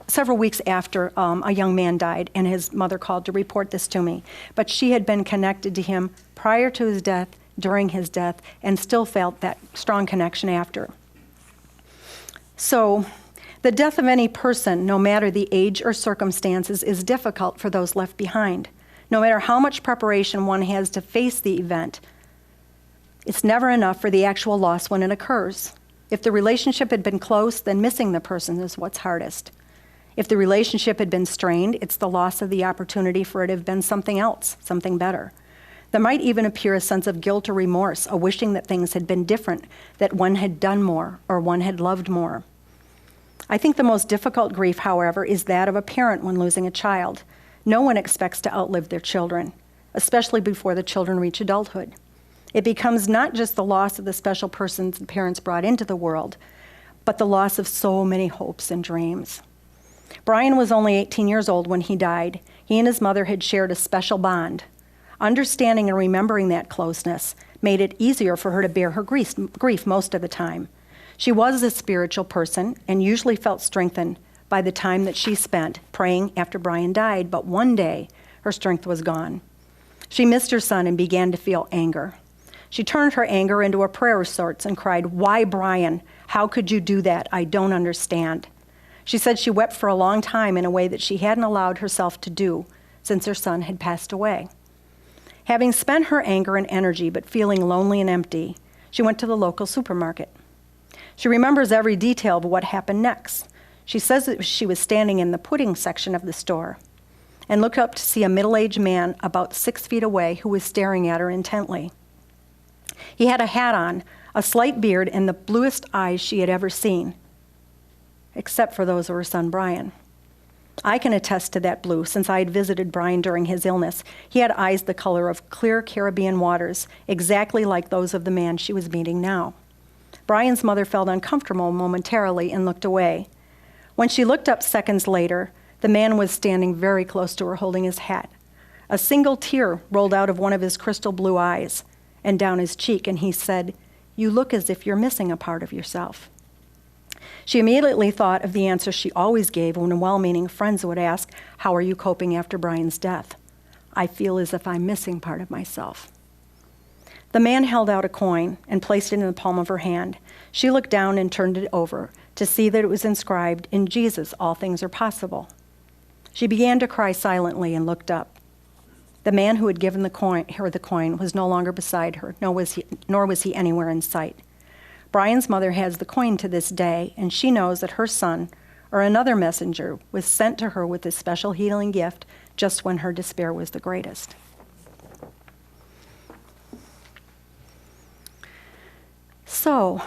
several weeks after a young man died, and his mother called to report this to me. But she had been connected to him prior to his death, during his death, and still felt that strong connection after. So, the death of any person, no matter the age or circumstances, is difficult for those left behind. No matter how much preparation one has to face the event, it's never enough for the actual loss when it occurs. If the relationship had been close, then missing the person is what's hardest. If the relationship had been strained, it's the loss of the opportunity for it to have been something else, something better. There might even appear a sense of guilt or remorse, a wishing that things had been different, that one had done more, or one had loved more. I think the most difficult grief, however, is that of a parent when losing a child. No one expects to outlive their children, especially before the children reach adulthood. It becomes not just the loss of the special persons the parents brought into the world, but the loss of so many hopes and dreams. Brian was only 18 years old when he died. He and his mother had shared a special bond. Understanding and remembering that closeness made it easier for her to bear her grief most of the time. She was a spiritual person and usually felt strengthened by the time that she spent praying after Brian died, but one day her strength was gone. She missed her son and began to feel anger. She turned her anger into a prayer of sorts and cried, "Why, Brian? How could you do that? I don't understand." She said she wept for a long time in a way that she hadn't allowed herself to do since her son had passed away. Having spent her anger and energy but feeling lonely and empty, She went to the local supermarket. She remembers every detail of what happened next. She says that she was standing in the pudding section of the store and looked up to see a middle-aged man about 6 feet away who was staring at her intently. He had a hat on, a slight beard, and the bluest eyes she had ever seen, except for those of her son, Brian. I can attest to that blue since I had visited Brian during his illness. He had eyes the color of clear Caribbean waters, exactly like those of the man she was meeting now. Brian's mother felt uncomfortable momentarily and looked away. When she looked up seconds later, the man was standing very close to her, holding his hat. A single tear rolled out of one of his crystal blue eyes and down his cheek, and he said, "You look as if you're missing a part of yourself." She immediately thought of the answer she always gave when well-meaning friends would ask, "How are you coping after Brian's death?" "I feel as if I'm missing part of myself." The man held out a coin and placed it in the palm of her hand. She looked down and turned it over to see that it was inscribed, "In Jesus, all things are possible." She began to cry silently and looked up. The man who had given her the coin was no longer beside her, nor was he anywhere in sight. Brian's mother has the coin to this day, and she knows that her son, or another messenger, was sent to her with this special healing gift just when her despair was the greatest. So,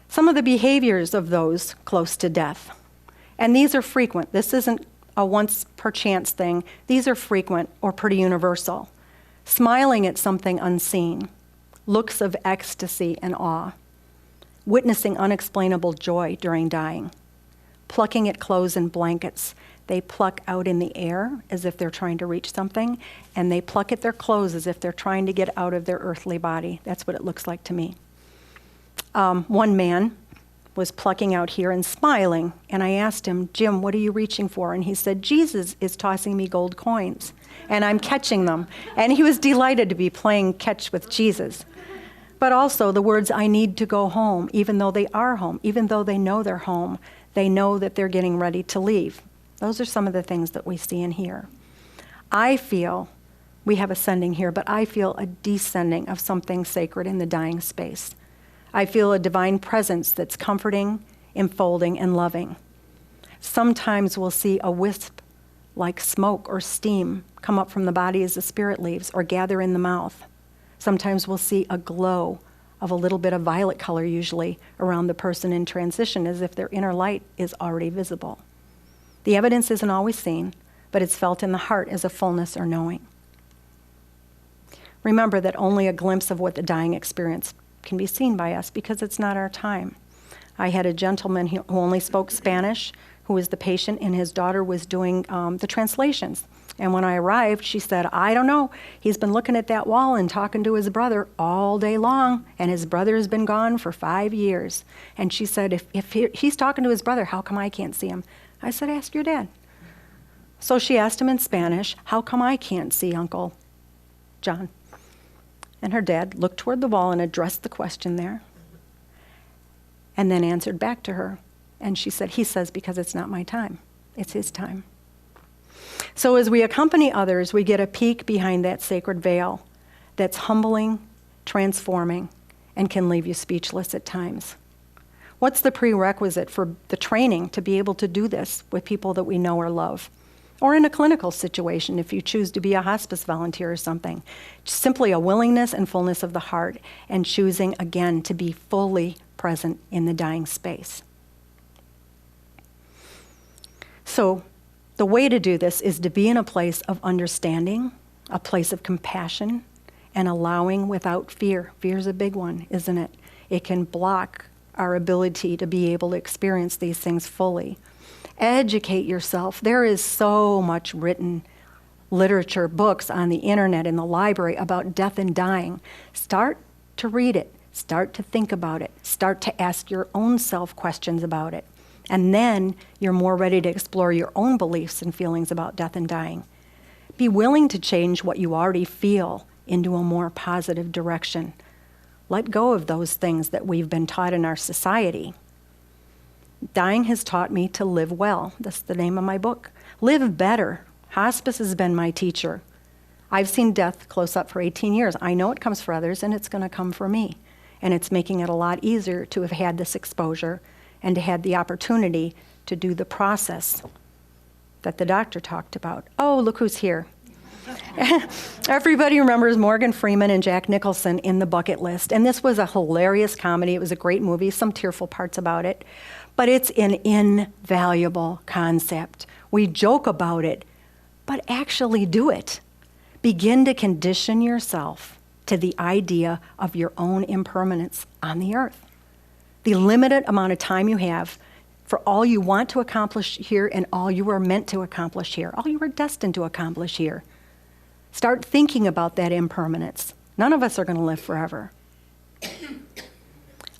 some of the behaviors of those close to death, and these are frequent. This isn't a once per chance thing. These are frequent or pretty universal. Smiling at something unseen, looks of ecstasy and awe, witnessing unexplainable joy during dying, plucking at clothes and blankets. They pluck out in the air as if they're trying to reach something, and they pluck at their clothes as if they're trying to get out of their earthly body. That's what it looks like to me. One man was plucking out here and smiling, and I asked him, "Jim, what are you reaching for?" And he said, "Jesus is tossing me gold coins, and I'm catching them." And he was delighted to be playing catch with Jesus. But also the words, "I need to go home," even though they are home, even though they know they're home, they know that they're getting ready to leave. Those are some of the things that we see and hear. I feel, we have ascending here, but I feel a descending of something sacred in the dying space. I feel a divine presence that's comforting, enfolding, and loving. Sometimes we'll see a wisp like smoke or steam come up from the body as the spirit leaves or gather in the mouth. Sometimes we'll see a glow of a little bit of violet color usually around the person in transition as if their inner light is already visible. The evidence isn't always seen, but it's felt in the heart as a fullness or knowing. Remember that only a glimpse of what the dying experience can be seen by us because it's not our time. I had a gentleman who only spoke Spanish, who was the patient, and his daughter was doing the translations. And when I arrived, she said, "I don't know. He's been looking at that wall and talking to his brother all day long, and his brother has been gone for 5 years." And she said, if he's talking to his brother, how come I can't see him? I said, "Ask your dad." So she asked him in Spanish, "How come I can't see Uncle John?" And her dad looked toward the wall and addressed the question there, and then answered back to her. And she said, "He says because it's not my time. It's his time." So as we accompany others, we get a peek behind that sacred veil that's humbling, transforming, and can leave you speechless at times. What's the prerequisite for the training to be able to do this with people that we know or love? Or in a clinical situation, if you choose to be a hospice volunteer or something. Simply a willingness and fullness of the heart and choosing, again, to be fully present in the dying space. So the way to do this is to be in a place of understanding, a place of compassion, and allowing without fear. Fear's a big one, isn't it? It can block our ability to be able to experience these things fully. Educate yourself. There is so much written literature, books on the internet, in the library about death and dying. Start to read it. Start to think about it. Start to ask your own self questions about it. And then you're more ready to explore your own beliefs and feelings about death and dying. Be willing to change what you already feel into a more positive direction. Let go of those things that we've been taught in our society. Dying has taught me to live well. That's the name of my book. Live better. Hospice has been my teacher. I've seen death close up for 18 years. I know it comes for others, and it's going to come for me. and it's making it a lot easier to have had this exposure and to have the opportunity to do the process that the doctor talked about. Oh, look who's here. Everybody remembers Morgan Freeman and Jack Nicholson in The Bucket List, and this was a hilarious comedy. It was a great movie, some tearful parts about it, but it's an invaluable concept. We joke about it, but actually do it. Begin to condition yourself to the idea of your own impermanence on the earth. The limited amount of time you have for all you want to accomplish here and all you are meant to accomplish here, all you were destined to accomplish here. Start thinking about that impermanence. None of us are going to live forever.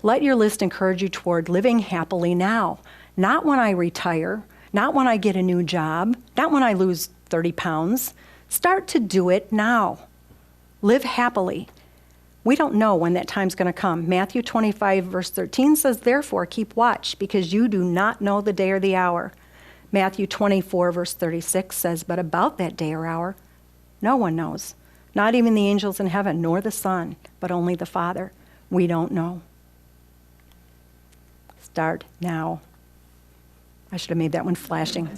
Let your list encourage you toward living happily now, not when I retire, not when I get a new job, not when I lose 30 pounds. Start to do it now. Live happily. We don't know when that time's going to come. Matthew 25, verse 13 says, therefore, keep watch, because you do not know the day or the hour. Matthew 24, verse 36 says, but about that day or hour, no one knows. Not even the angels in heaven, nor the Son, but only the Father. We don't know. Start now. I should have made that one flashing.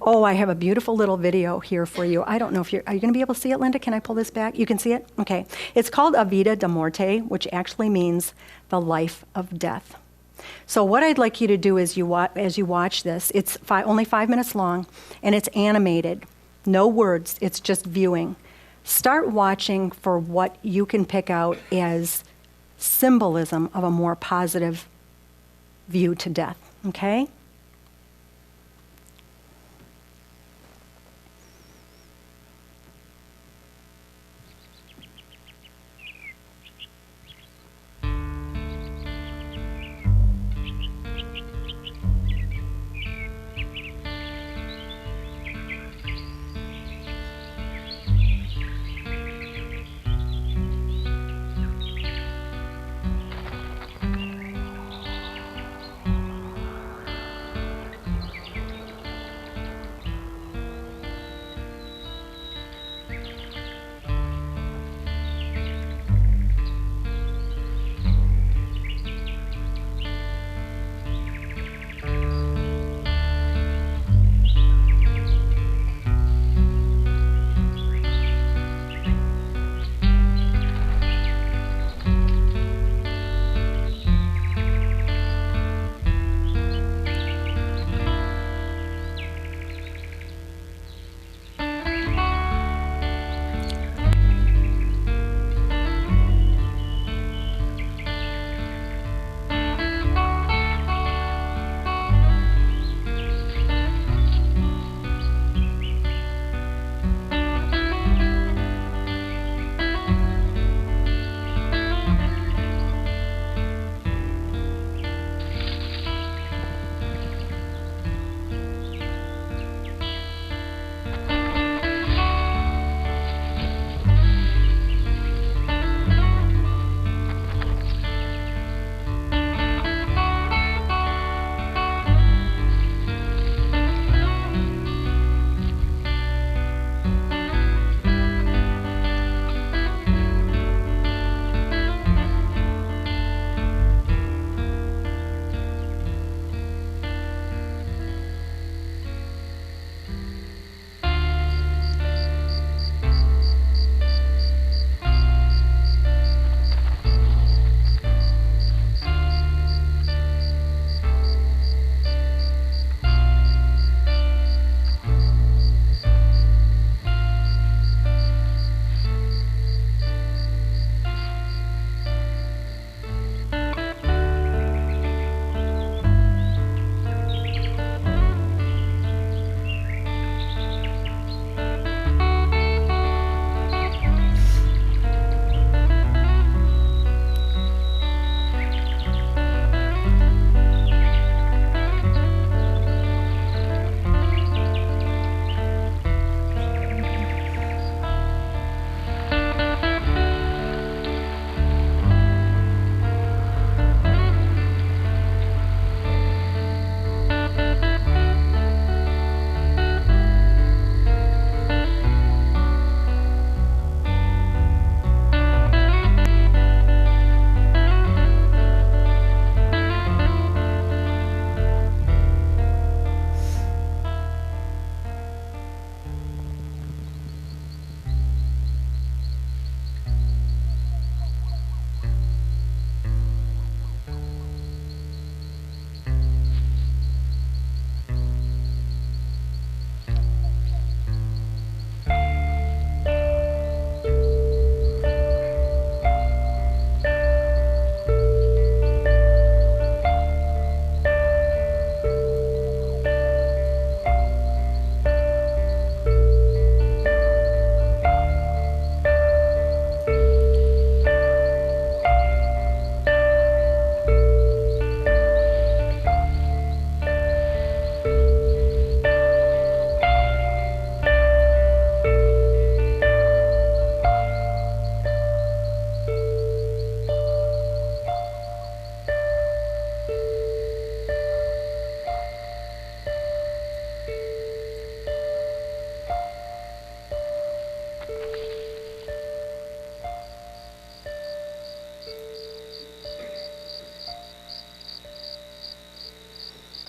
Oh, I have a beautiful little video here for you. I don't know if are you going to be able to see it, Linda? Can I pull this back? You can see it? Okay. It's called A Vida de Morte, which actually means the life of death. So what I'd like you to do is as you watch this, it's only 5 minutes long, and it's animated. No words, it's just viewing. Start watching for what you can pick out as symbolism of a more positive view to death, okay?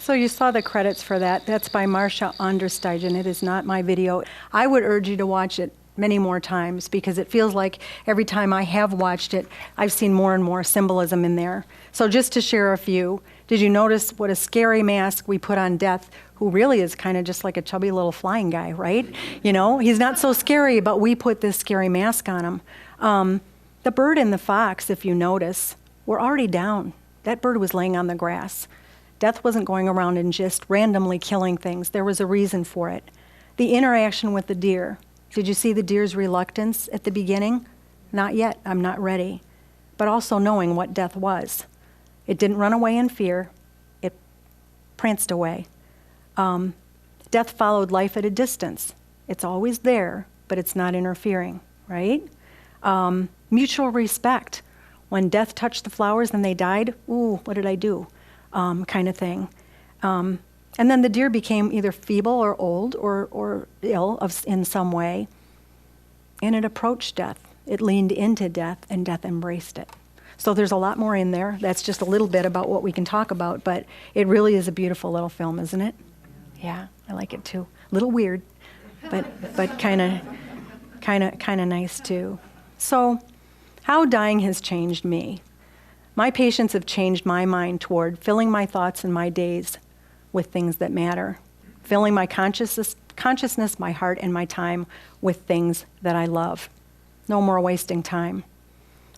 So you saw the credits for that. That's by Marcia Ondersteigen. It is not my video. I would urge you to watch it many more times because it feels like every time I have watched it, I've seen more and more symbolism in there. So just to share a few, did you notice what a scary mask we put on Death, who really is kind of just like a chubby little flying guy, right? You know, he's not so scary, but we put this scary mask on him. The bird and the fox, if you notice, were already down. That bird was laying on the grass. Death wasn't going around and just randomly killing things. There was a reason for it. The interaction with the deer. Did you see the deer's reluctance at the beginning? Not yet, I'm not ready. But also knowing what death was. It didn't run away in fear. It pranced away. Death followed life at a distance. It's always there, but it's not interfering, right? Mutual respect. When death touched the flowers and they died, ooh, what did I do? Kind of thing. And then the deer became either feeble or old or ill in some way. And it approached death. It leaned into death, and death embraced it. So there's a lot more in there. That's just a little bit about what we can talk about, but it really is a beautiful little film, isn't it? Yeah, I like it too. A little weird, but kind of nice too. So, how dying has changed me. My patients have changed my mind toward filling my thoughts and my days with things that matter, filling my consciousness, my heart, and my time with things that I love. No more wasting time.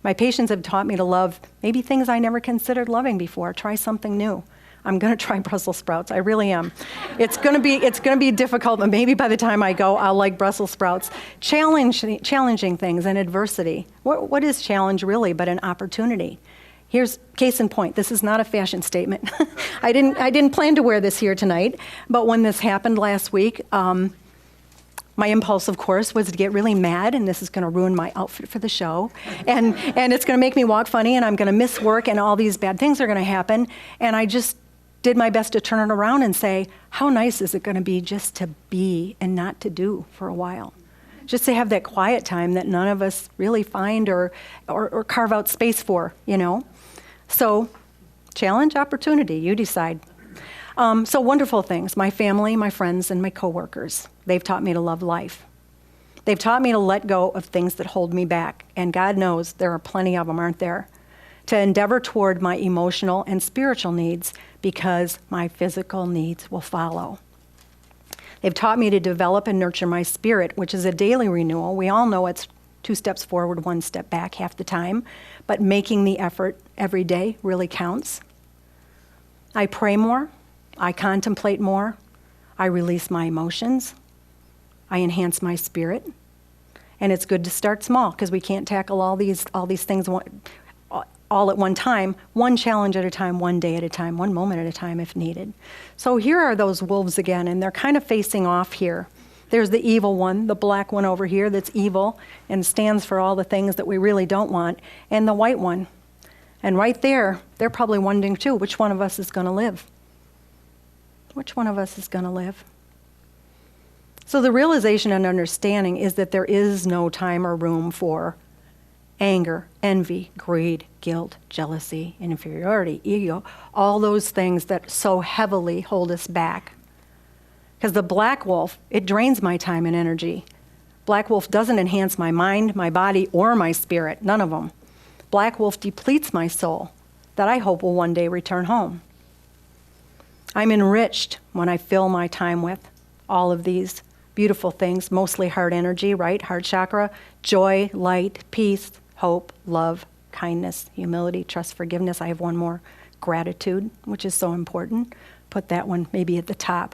My patients have taught me to love maybe things I never considered loving before. Try something new. I'm going to try Brussels sprouts. I really am. It's going to be difficult, but maybe by the time I go, I'll like Brussels sprouts. Challenging things and adversity. What is challenge really but an opportunity? Here's case in point. This is not a fashion statement. I didn't plan to wear this here tonight, but when this happened last week, my impulse, of course, was to get really mad, and this is going to ruin my outfit for the show, and it's going to make me walk funny, and I'm going to miss work, and all these bad things are going to happen, and I just did my best to turn it around and say, how nice is it going to be just to be and not to do for a while? Just to have that quiet time that none of us really find or carve out space for, you know? So, challenge, opportunity, you decide. So wonderful things. My family, my friends, and my coworkers. They've taught me to love life. They've taught me to let go of things that hold me back. And God knows there are plenty of them, aren't there? To endeavor toward my emotional and spiritual needs because my physical needs will follow. They've taught me to develop and nurture my spirit, which is a daily renewal. We all know it's 2 steps forward, 1 step back half the time, but making the effort every day really counts. I pray more. I contemplate more. I release my emotions. I enhance my spirit. And it's good to start small because we can't tackle all these things all at one time, one challenge at a time, one day at a time, one moment at a time if needed. So here are those wolves again, and they're kind of facing off here. There's the evil one, the black one over here that's evil and stands for all the things that we really don't want, and the white one. And right there, they're probably wondering too, which one of us is going to live? Which one of us is going to live? So the realization and understanding is that there is no time or room for anger, envy, greed, guilt, jealousy, inferiority, ego, all those things that so heavily hold us back. Because the black wolf, it drains my time and energy. Black wolf doesn't enhance my mind, my body, or my spirit, none of them. Black wolf depletes my soul that I hope will one day return home. I'm enriched when I fill my time with all of these beautiful things, mostly heart energy, right? Heart chakra, joy, light, peace, hope, love, kindness, humility, trust, forgiveness. I have one more, gratitude, which is so important. Put that one maybe at the top.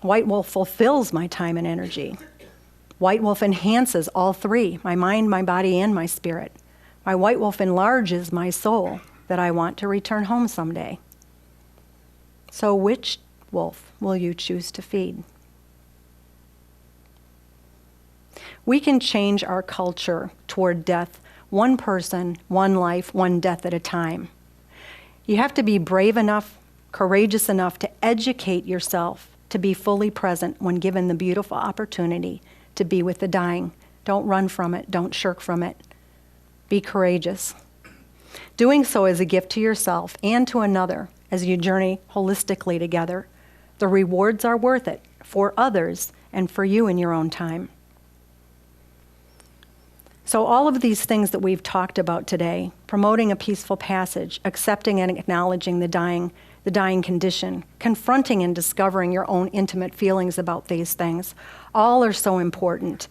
White wolf fulfills my time and energy. White wolf enhances all three, my mind, my body, and my spirit. My white wolf enlarges my soul that I want to return home someday. So which wolf will you choose to feed? We can change our culture toward death, one person, one life, one death at a time. You have to be brave enough, courageous enough to educate yourself to be fully present when given the beautiful opportunity to be with the dying. Don't run from it. Don't shirk from it. Be courageous. Doing so is a gift to yourself and to another, as you journey holistically together. The rewards are worth it for others and for you in your own time. So all of these things that we've talked about today, promoting a peaceful passage, accepting and acknowledging the dying condition, confronting and discovering your own intimate feelings about these things, all are so important.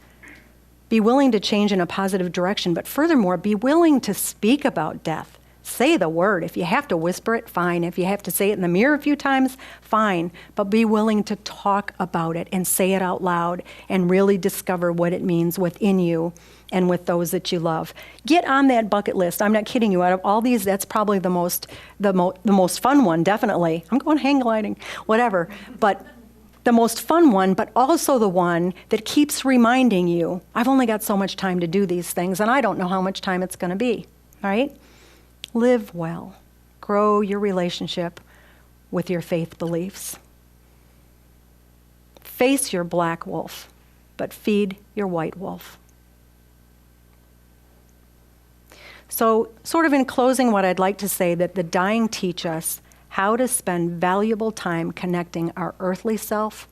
Be willing to change in a positive direction, but furthermore, be willing to speak about death. Say the word. If you have to whisper it, fine. If you have to say it in the mirror a few times, fine. But be willing to talk about it and say it out loud and really discover what it means within you and with those that you love. Get on that bucket list. I'm not kidding you. Out of all these, that's probably the most fun one, definitely. I'm going hang gliding, whatever. But the most fun one, but also the one that keeps reminding you, I've only got so much time to do these things, and I don't know how much time it's going to be, all right? Live well. Grow your relationship with your faith beliefs. Face your black wolf, but feed your white wolf. So, sort of in closing, what I'd like to say that the dying teach us how to spend valuable time connecting our earthly self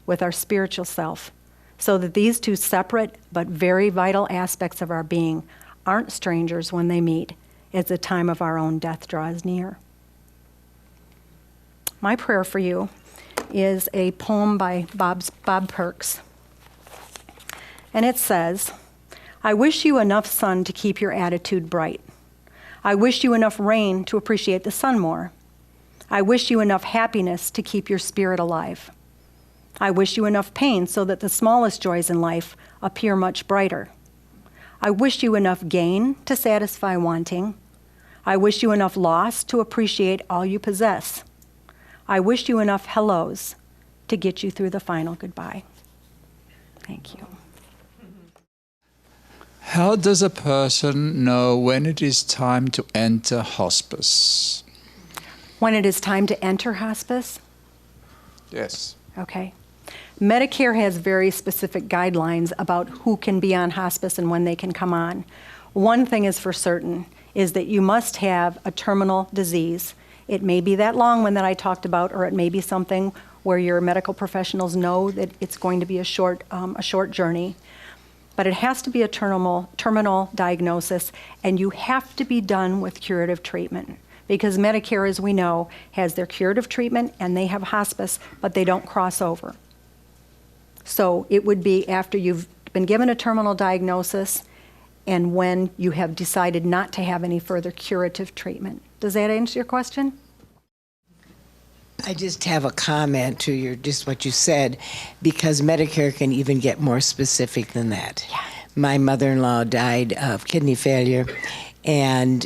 with our spiritual self, so that these two separate but very vital aspects of our being aren't strangers when they meet as the time of our own death draws near. My prayer for you is a poem by Bob Perks. And it says, I wish you enough sun to keep your attitude bright. I wish you enough rain to appreciate the sun more. I wish you enough happiness to keep your spirit alive. I wish you enough pain so that the smallest joys in life appear much brighter. I wish you enough gain to satisfy wanting. I wish you enough loss to appreciate all you possess. I wish you enough hellos to get you through the final goodbye. Thank you. How does a person know when it is time to enter hospice? When it is time to enter hospice? Yes. Okay. Medicare has very specific guidelines about who can be on hospice and when they can come on. One thing is for certain, is that you must have a terminal disease. It may be that long one that I talked about, or it may be something where your medical professionals know that it's going to be a short journey. But it has to be a terminal diagnosis, and you have to be done with curative treatment. Because Medicare, as we know, has their curative treatment and they have hospice, but they don't cross over. So it would be after you've been given a terminal diagnosis and when you have decided not to have any further curative treatment. Does that answer your question? I just have a comment to just what you said, because Medicare can even get more specific than that. Yeah. My mother-in-law died of kidney failure, and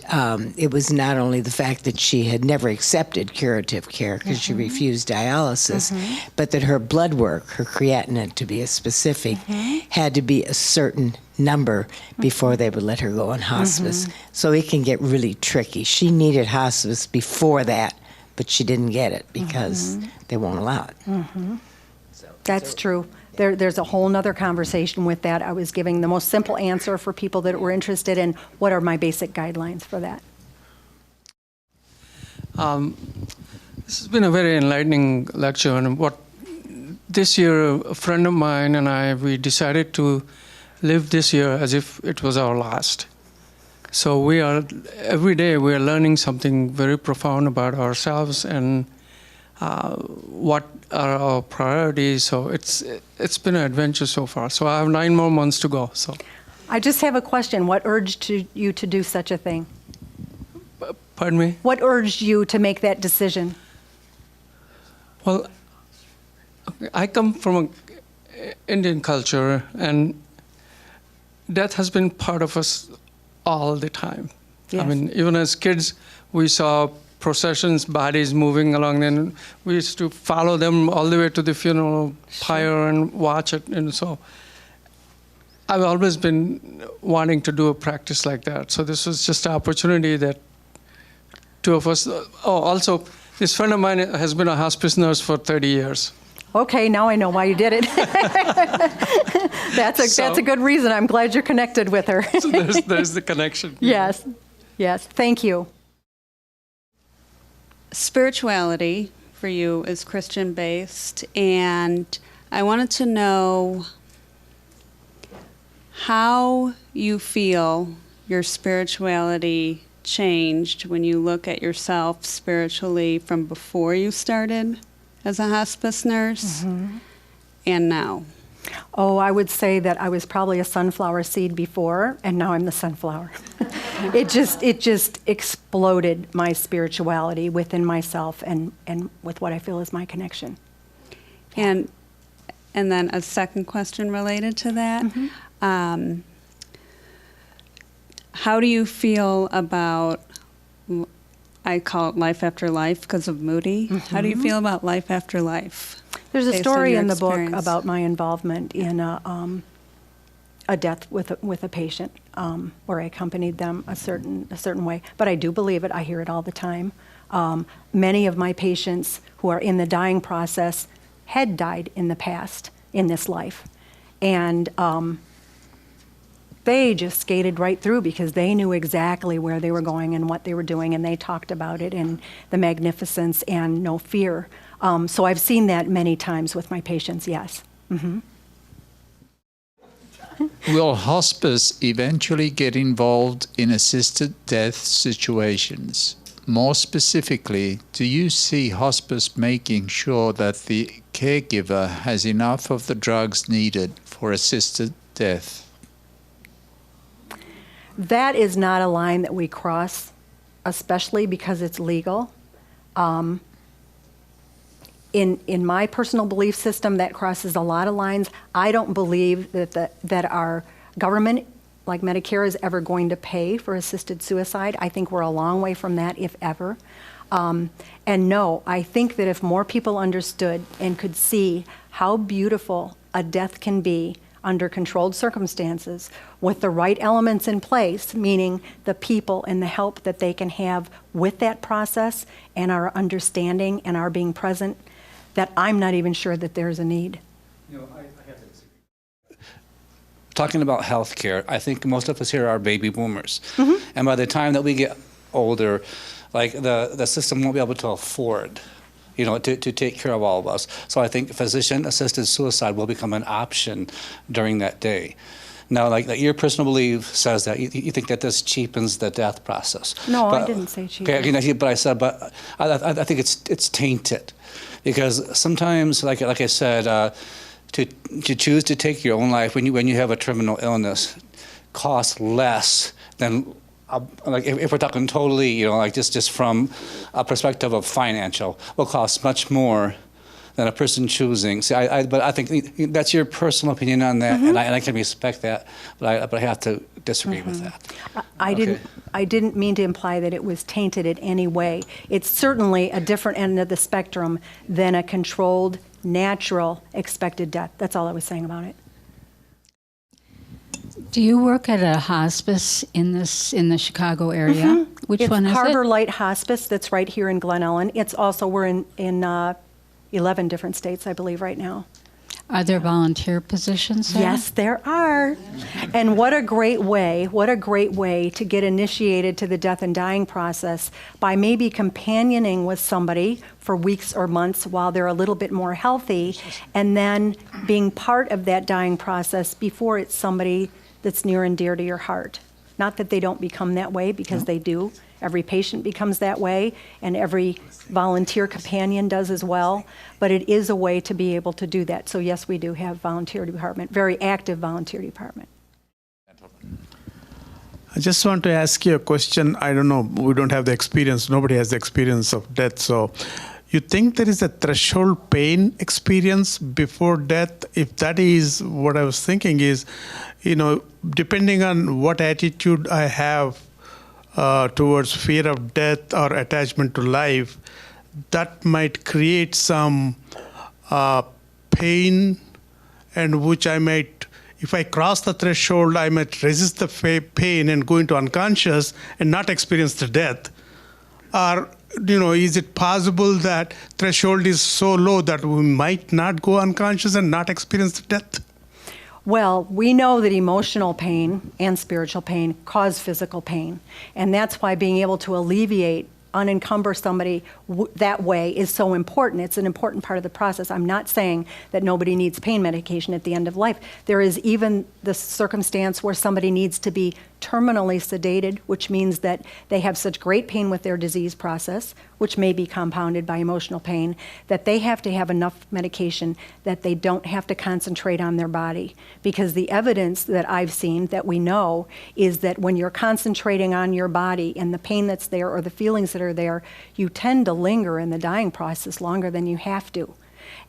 it was not only the fact that she had never accepted curative care because she refused dialysis, but that her blood work, her creatinine to be specific, had to be a certain number before they would let her go on hospice. So it can get really tricky. She needed hospice before that, but she didn't get it because they won't allow it. That's true. There's a whole nother conversation with that. I was giving the most simple answer for people that were interested in what are my basic guidelines for that. This has been a very enlightening lecture. And this year, a friend of mine and we decided to live this year as if it was our last. So every day we are learning something very profound about ourselves and what are our priorities. So it's been an adventure so far. So I have 9 more months to go. So I just have a question. What urged you to do such a thing? Pardon me? What urged you to make that decision? Well, I come from an Indian culture, and death has been part of us all the time. Yes. I mean, even as kids, we saw processions, bodies moving along, and we used to follow them all the way to the funeral pyre and watch it. And so I've always been wanting to do a practice like that. So this was just an opportunity that two of us, also, this friend of mine has been a hospice nurse for 30 years. Okay, now I know why you did it. That's a good reason. I'm glad you're connected with her. So there's the connection. Yes, yes. Thank you. spirituality for you is Christian based, and I wanted to know how you feel your spirituality changed when you look at yourself spiritually from before you started as a hospice nurse and now. Oh, I would say that I was probably a sunflower seed before, and now I'm the sunflower. It just exploded my spirituality within myself and with what I feel is my connection. And then a second question related to that. How do you feel about, I call it life after life because of Moody. How do you feel about life after life? There's a based on story your in the book experience? about my involvement in a death with a patient, where I accompanied them a certain way. But I do believe it. I hear it all the time. Many of my patients who are in the dying process had died in the past in this life, and they just skated right through because they knew exactly where they were going and what they were doing, and they talked about it and the magnificence and no fear. So I've seen that many times with my patients, yes. Will hospice eventually get involved in assisted death situations? More specifically, do you see hospice making sure that the caregiver has enough of the drugs needed for assisted death? That is not a line that we cross, especially because it's legal. In my personal belief system, that crosses a lot of lines. I don't believe that our government, like Medicare, is ever going to pay for assisted suicide. I think we're a long way from that, if ever. And no, I think that if more people understood and could see how beautiful a death can be under controlled circumstances with the right elements in place, meaning the people and the help that they can have with that process and our understanding and our being present, that I'm not even sure that there's a need. I have to disagree. Talking about healthcare, I think most of us here are baby boomers. And by the time that we get older, like the system won't be able to afford, to take care of all of us. So I think physician-assisted suicide will become an option during that day. Now, like your personal belief says that you think that this cheapens the death process. No, I didn't say cheapen. Okay, but I think it's tainted, because sometimes, like I said, to choose to take your own life when you have a terminal illness costs less than. Like if we're talking totally, just from a perspective of financial, will cost much more than a person choosing. See, but I think that's your personal opinion on that, and I can respect that, but I have to disagree with that. I didn't mean to imply that it was tainted in any way. It's certainly a different end of the spectrum than a controlled, natural, expected death. That's all I was saying about it. Do you work at a hospice in the Chicago area? Which one is Harbor it? Light Hospice that's right here in Glen Ellen. It's also, we're in 11 different states, I believe, right now. Are there volunteer positions there? Yes, there are. And what a great way to get initiated to the death and dying process by maybe companioning with somebody for weeks or months while they're a little bit more healthy, and then being part of that dying process before it's somebody that's near and dear to your heart. Not that they don't become that way, because they do. Every patient becomes that way, and every volunteer companion does as well. But it is a way to be able to do that. So yes, we do have volunteer department, very active volunteer department. I just want to ask you a question. I don't know, we don't have the experience. Nobody has the experience of death. So you think there is a threshold pain experience before death? If that is what I was thinking is, depending on what attitude I have towards fear of death or attachment to life, that might create some pain, and which I might, if I cross the threshold, I might resist the pain and go into unconscious and not experience the death. Or, is it possible that threshold is so low that we might not go unconscious and not experience the death? Well, we know that emotional pain and spiritual pain cause physical pain. And that's why being able to alleviate unencumber somebody that way is so important. It's an important part of the process. I'm not saying that nobody needs pain medication at the end of life. There is even the circumstance where somebody needs to be terminally sedated, which means that they have such great pain with their disease process, which may be compounded by emotional pain, that they have to have enough medication that they don't have to concentrate on their body. Because the evidence that I've seen, that we know, is that when you're concentrating on your body and the pain that's there or the feelings that are there, you tend to linger in the dying process longer than you have to.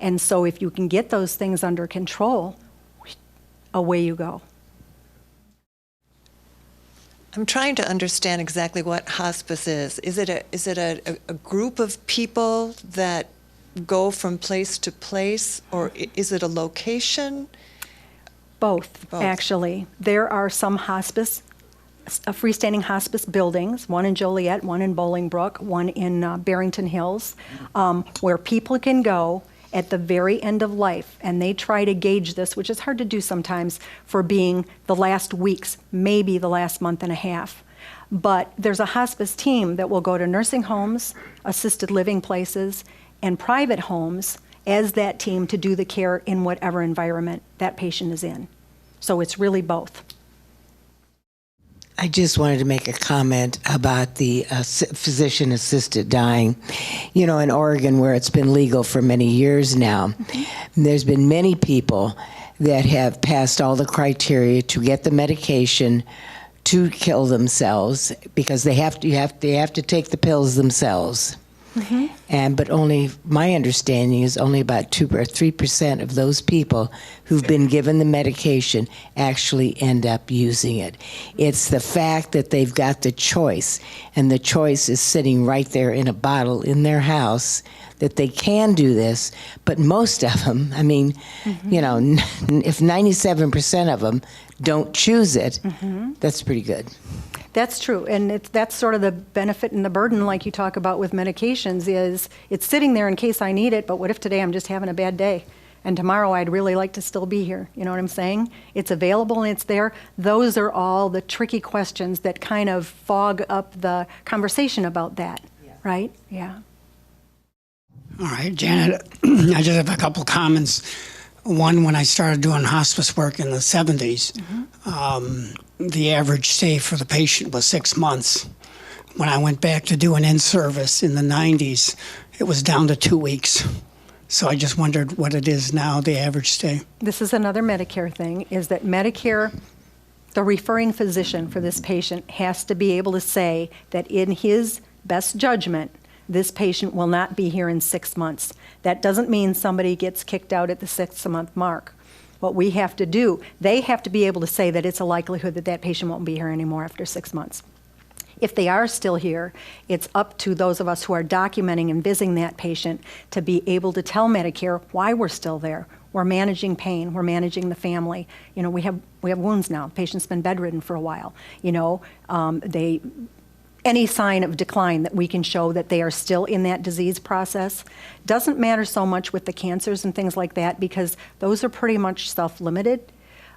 And so if you can get those things under control, away you go. I'm trying to understand exactly what hospice is. Is it a group of people that go from place to place, or is it a location? Both, actually. There are some hospice, freestanding hospice buildings, one in Joliet, one in Bolingbrook, one in Barrington Hills, where people can go at the very end of life, and they try to gauge this, which is hard to do sometimes, for being the last weeks, maybe the last month and a half. But there's a hospice team that will go to nursing homes, assisted living places, and private homes as that team to do the care in whatever environment that patient is in. So it's really both. I just wanted to make a comment about the physician-assisted dying. You know, in Oregon, where it's been legal for many years now, there's been many people that have passed all the criteria to get the medication to kill themselves because they have to take the pills themselves. But only, my understanding is only about 2 or 3% of those people who've been given the medication actually end up using it. It's the fact that they've got the choice, and the choice is sitting right there in a bottle in their house, that they can do this. But most of them, I mean, you know, if 97% of them don't choose it, that's pretty good. That's true, and that's sort of the benefit and the burden, like you talk about with medications, is it's sitting there in case I need it, but what if today I'm just having a bad day, and tomorrow I'd really like to still be here? You know what I'm saying? It's available and it's there. Those are all the tricky questions that kind of fog up the conversation about that, right? Yeah. All right, Janet, I just have a couple comments. One, when I started doing hospice work in the 70s, the average stay for the patient was 6 months. When I went back to do an in-service in the 90s, it was down to 2 weeks. So I just wondered what it is now, the average stay. This is another Medicare thing, is that Medicare, the referring physician for this patient has to be able to say that in his best judgment, this patient will not be here in 6 months. That doesn't mean somebody gets kicked out at the 6-month mark. What we have to do, they have to be able to say that it's a likelihood that that patient won't be here anymore after 6 months. If they are still here, it's up to those of us who are documenting and visiting that patient to be able to tell Medicare why we're still there. We're managing pain, we're managing the family. You know, we have wounds now. The patient's been bedridden for a while. You know, any sign of decline that we can show that they are still in that disease process. Doesn't matter so much with the cancers and things like that because those are pretty much self-limited.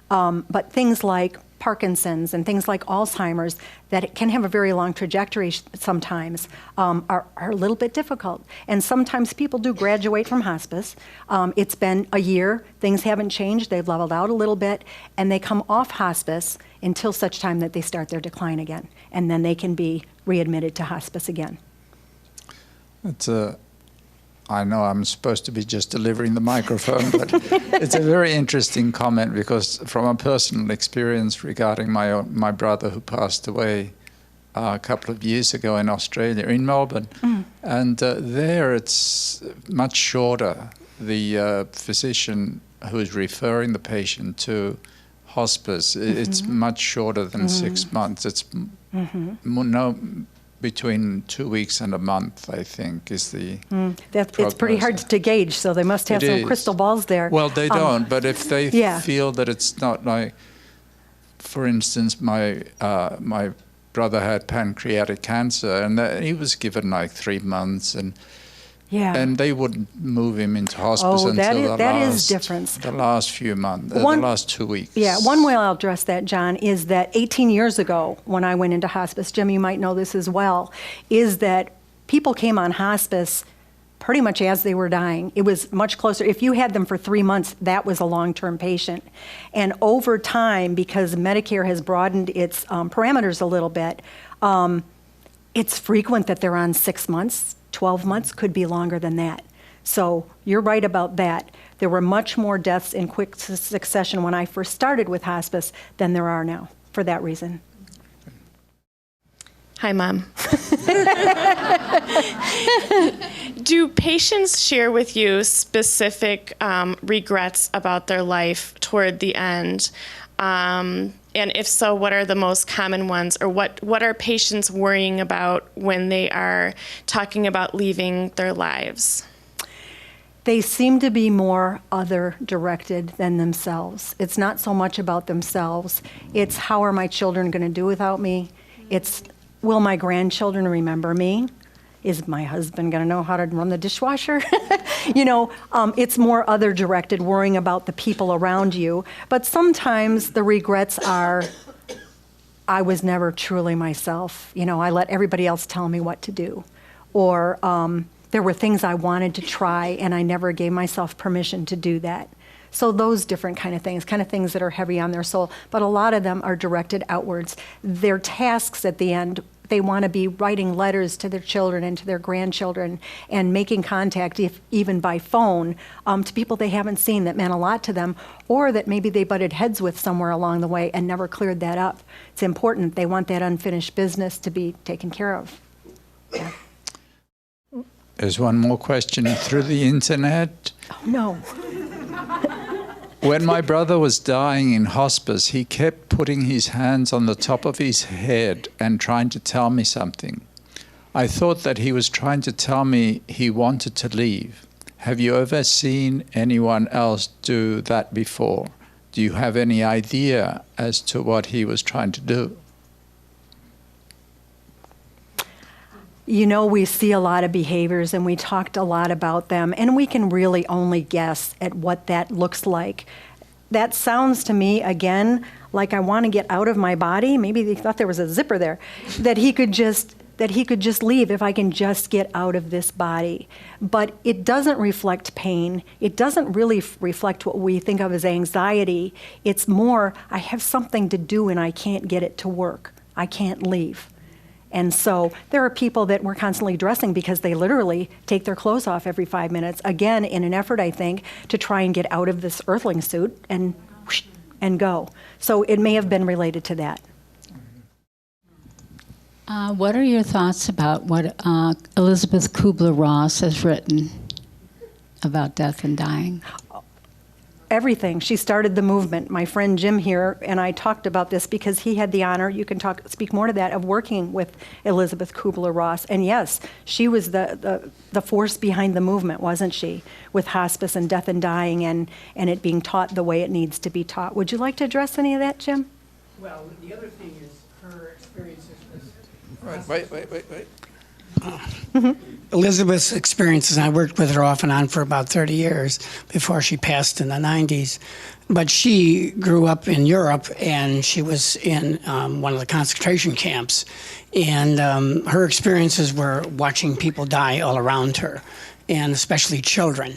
But things like Parkinson's and things like Alzheimer's that can have a very long trajectory sometimes are a little bit difficult. And sometimes people do graduate from hospice. It's been a year, things haven't changed, they've leveled out a little bit, and they come off hospice until such time that they start their decline again. And then they can be readmitted to hospice again. I know I'm supposed to be just delivering the microphone, but it's a very interesting comment because from a personal experience regarding my brother who passed away a couple of years ago in Australia, in Melbourne, and there it's much shorter. The physician who is referring the patient to hospice, it's much shorter than 6 months. It's between 2 weeks and a month, I think, is the It's pretty hard to gauge, so they must have some crystal balls there. Well, they don't, but if they feel that it's not like, for instance, my brother had pancreatic cancer, and he was given like 3 months, and they wouldn't move him into hospice until the last few months, the last 2 weeks. Yeah, one way I'll address that, John, is that 18 years ago when I went into hospice, Jim, you might know this as well, is that people came on hospice pretty much as they were dying. It was much closer. If you had them for 3 months, that was a long-term patient. And over time, because Medicare has broadened its parameters a little bit, it's frequent that they're on 6 months, 12 months, could be longer than that. So you're right about that. There were much more deaths in quick succession when I first started with hospice than there are now, for that reason. Hi, Mom. Do patients share with you specific regrets about their life toward the end? And if so, what are the most common ones? Or what are patients worrying about when they are talking about leaving their lives? They seem to be more other-directed than themselves. It's not so much about themselves. It's how are my children going to do without me? It's will my grandchildren remember me? Is my husband going to know how to run the dishwasher? It's more other-directed, worrying about the people around you. But sometimes the regrets are, I was never truly myself. I let everybody else tell me what to do. Or there were things I wanted to try, and I never gave myself permission to do that. So those different kind of things that are heavy on their soul. But a lot of them are directed outwards. Their tasks at the end, they want to be writing letters to their children and to their grandchildren and making contact, even by phone, to people they haven't seen that meant a lot to them, or that maybe they butted heads with somewhere along the way and never cleared that up. It's important. They want that unfinished business to be taken care of. Yeah. There's one more question through the internet. Oh, no. When my brother was dying in hospice, he kept putting his hands on the top of his head and trying to tell me something. I thought that he was trying to tell me he wanted to leave. Have you ever seen anyone else do that before? Do you have any idea as to what he was trying to do? We see a lot of behaviors, and we talked a lot about them, and we can really only guess at what that looks like. That sounds to me, again, like I want to get out of my body. Maybe they thought there was a zipper there, that he could just leave if I can just get out of this body. But it doesn't reflect pain. It doesn't really reflect what we think of as anxiety. It's more, I have something to do and I can't get it to work. I can't leave. And so there are people that we're constantly dressing because they literally take their clothes off every 5 minutes, again, in an effort, I think, to try and get out of this earthling suit and go. So it may have been related to that. What are your thoughts about what Elizabeth Kubler-Ross has written about death and dying? Everything. She started the movement. My friend Jim here and I talked about this because he had the honor, you can speak more to that, of working with Elizabeth Kubler-Ross. And yes, she was the force behind the movement, wasn't she? With hospice and death and dying and it being taught the way it needs to be taught. Would you like to address any of that, Jim? Well, the other thing is her experiences with... Wait. Elizabeth's experiences, I worked with her off and on for about 30 years before she passed in the 90s. But she grew up in Europe, and she was in one of the concentration camps. And her experiences were watching people die all around her, and especially children.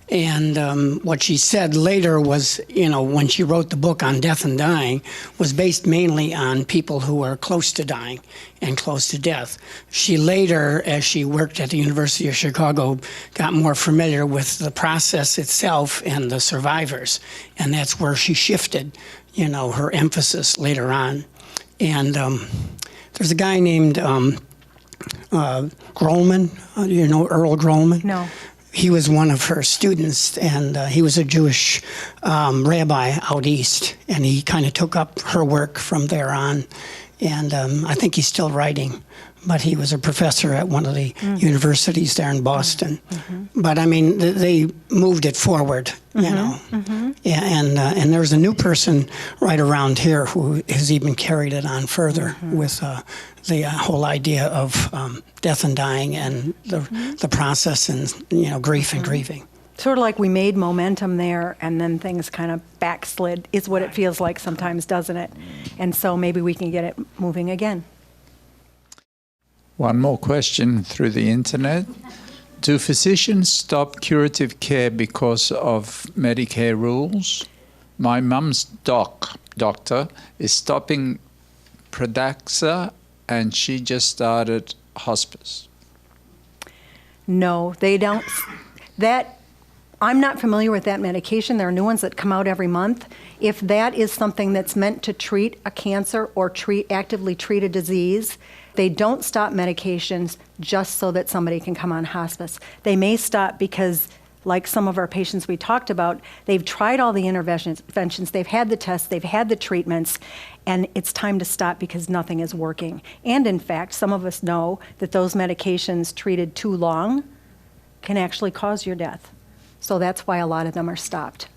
And what she said later was, when she wrote the book on death and dying, was based mainly on people who were close to dying and close to death. She later, as she worked at the University of Chicago, got more familiar with the process itself and the survivors. And that's where she shifted, her emphasis later on. And there's a guy named Grollman. Do you know Earl Grollman? No. He was one of her students, and he was a Jewish rabbi out east, and he kind of took up her work from there on. And I think he's still writing, but he was a professor at one of the universities there in Boston. Mm-hmm. But I mean, they moved it forward, Yeah, and there's a new person right around here who has even carried it on further with the whole idea of death and dying and the process and grief and grieving. Sort of like we made momentum there and then things kind of backslid is what it feels like sometimes, doesn't it? And so maybe we can get it moving again. One more question through the internet. Do physicians stop curative care because of Medicare rules? My mum's doctor is stopping Pradaxa, and she just started hospice. No, they don't. I'm not familiar with that medication. There are new ones that come out every month. If that is something that's meant to treat a cancer or actively treat a disease, they don't stop medications just so that somebody can come on hospice. They may stop because, like some of our patients we talked about, they've tried all the interventions, they've had the tests, they've had the treatments, and it's time to stop because nothing is working. And in fact, some of us know that those medications treated too long can actually cause your death. So that's why a lot of them are stopped.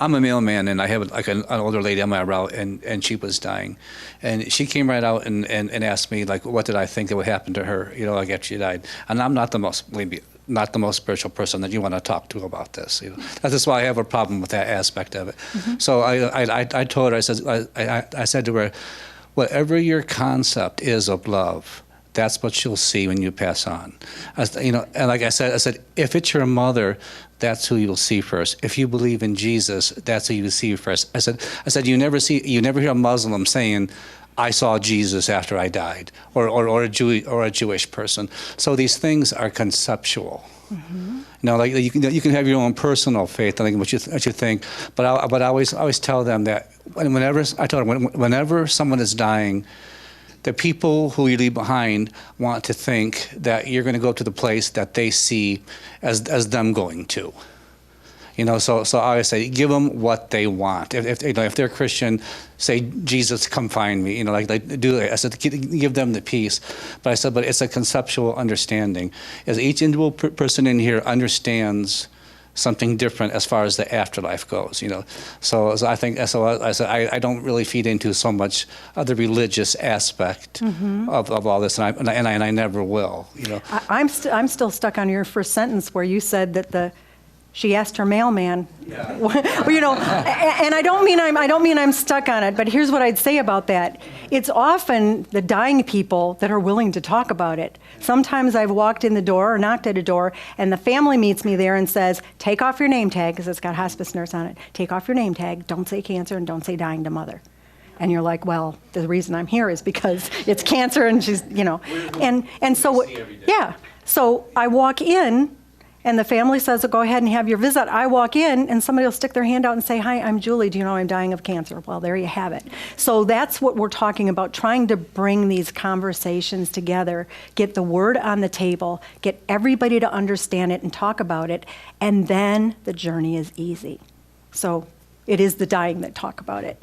I'm a mailman, and I have like an older lady on my route, and she was dying. And she came right out and asked me, like, what did I think that would happen to her, like after she died. And I'm not the most spiritual person that you want to talk to about this. That's why I have a problem with that aspect of it. Mm-hmm. So I told her, I said to her, whatever your concept is of love, that's what you'll see when you pass on. And like I said, if it's your mother, that's who you'll see first. If you believe in Jesus, that's who you see first. I said, you never hear a Muslim saying, I saw Jesus after I died, or a Jewish person. So these things are conceptual. Mm-hmm. Like you can have your own personal faith, I think, what you think. But I always tell them that whenever someone is dying, the people who you leave behind want to think that you're going to go to the place that they see as them going to. So I always say, give them what they want. If they're Christian, say, Jesus, come find me. Do it. I said, give them the peace. But I said, but it's a conceptual understanding. As each individual person in here understands something different as far as the afterlife goes, So I think, I said, I don't really feed into so much of the religious aspect mm-hmm. of all this, and I never will, I'm still stuck on your first sentence where you said that she asked her mailman. Yeah. And I don't mean I'm stuck on it, but here's what I'd say about that. It's often the dying people that are willing to talk about it. Sometimes I've walked in the door or knocked at a door, and the family meets me there and says, take off your name tag, because it's got hospice nurse on it. Take off your name tag, don't say cancer, and don't say dying to mother. And you're like, well, the reason I'm here is because it's cancer, and she's, and so, yeah. So I walk in, and the family says, go ahead and have your visit. I walk in, and somebody will stick their hand out and say, hi, I'm Julie. Do you know I'm dying of cancer? Well, there you have it. So that's what we're talking about, trying to bring these conversations together, get the word on the table, get everybody to understand it and talk about it, and then the journey is easy. So it is the dying that talk about it.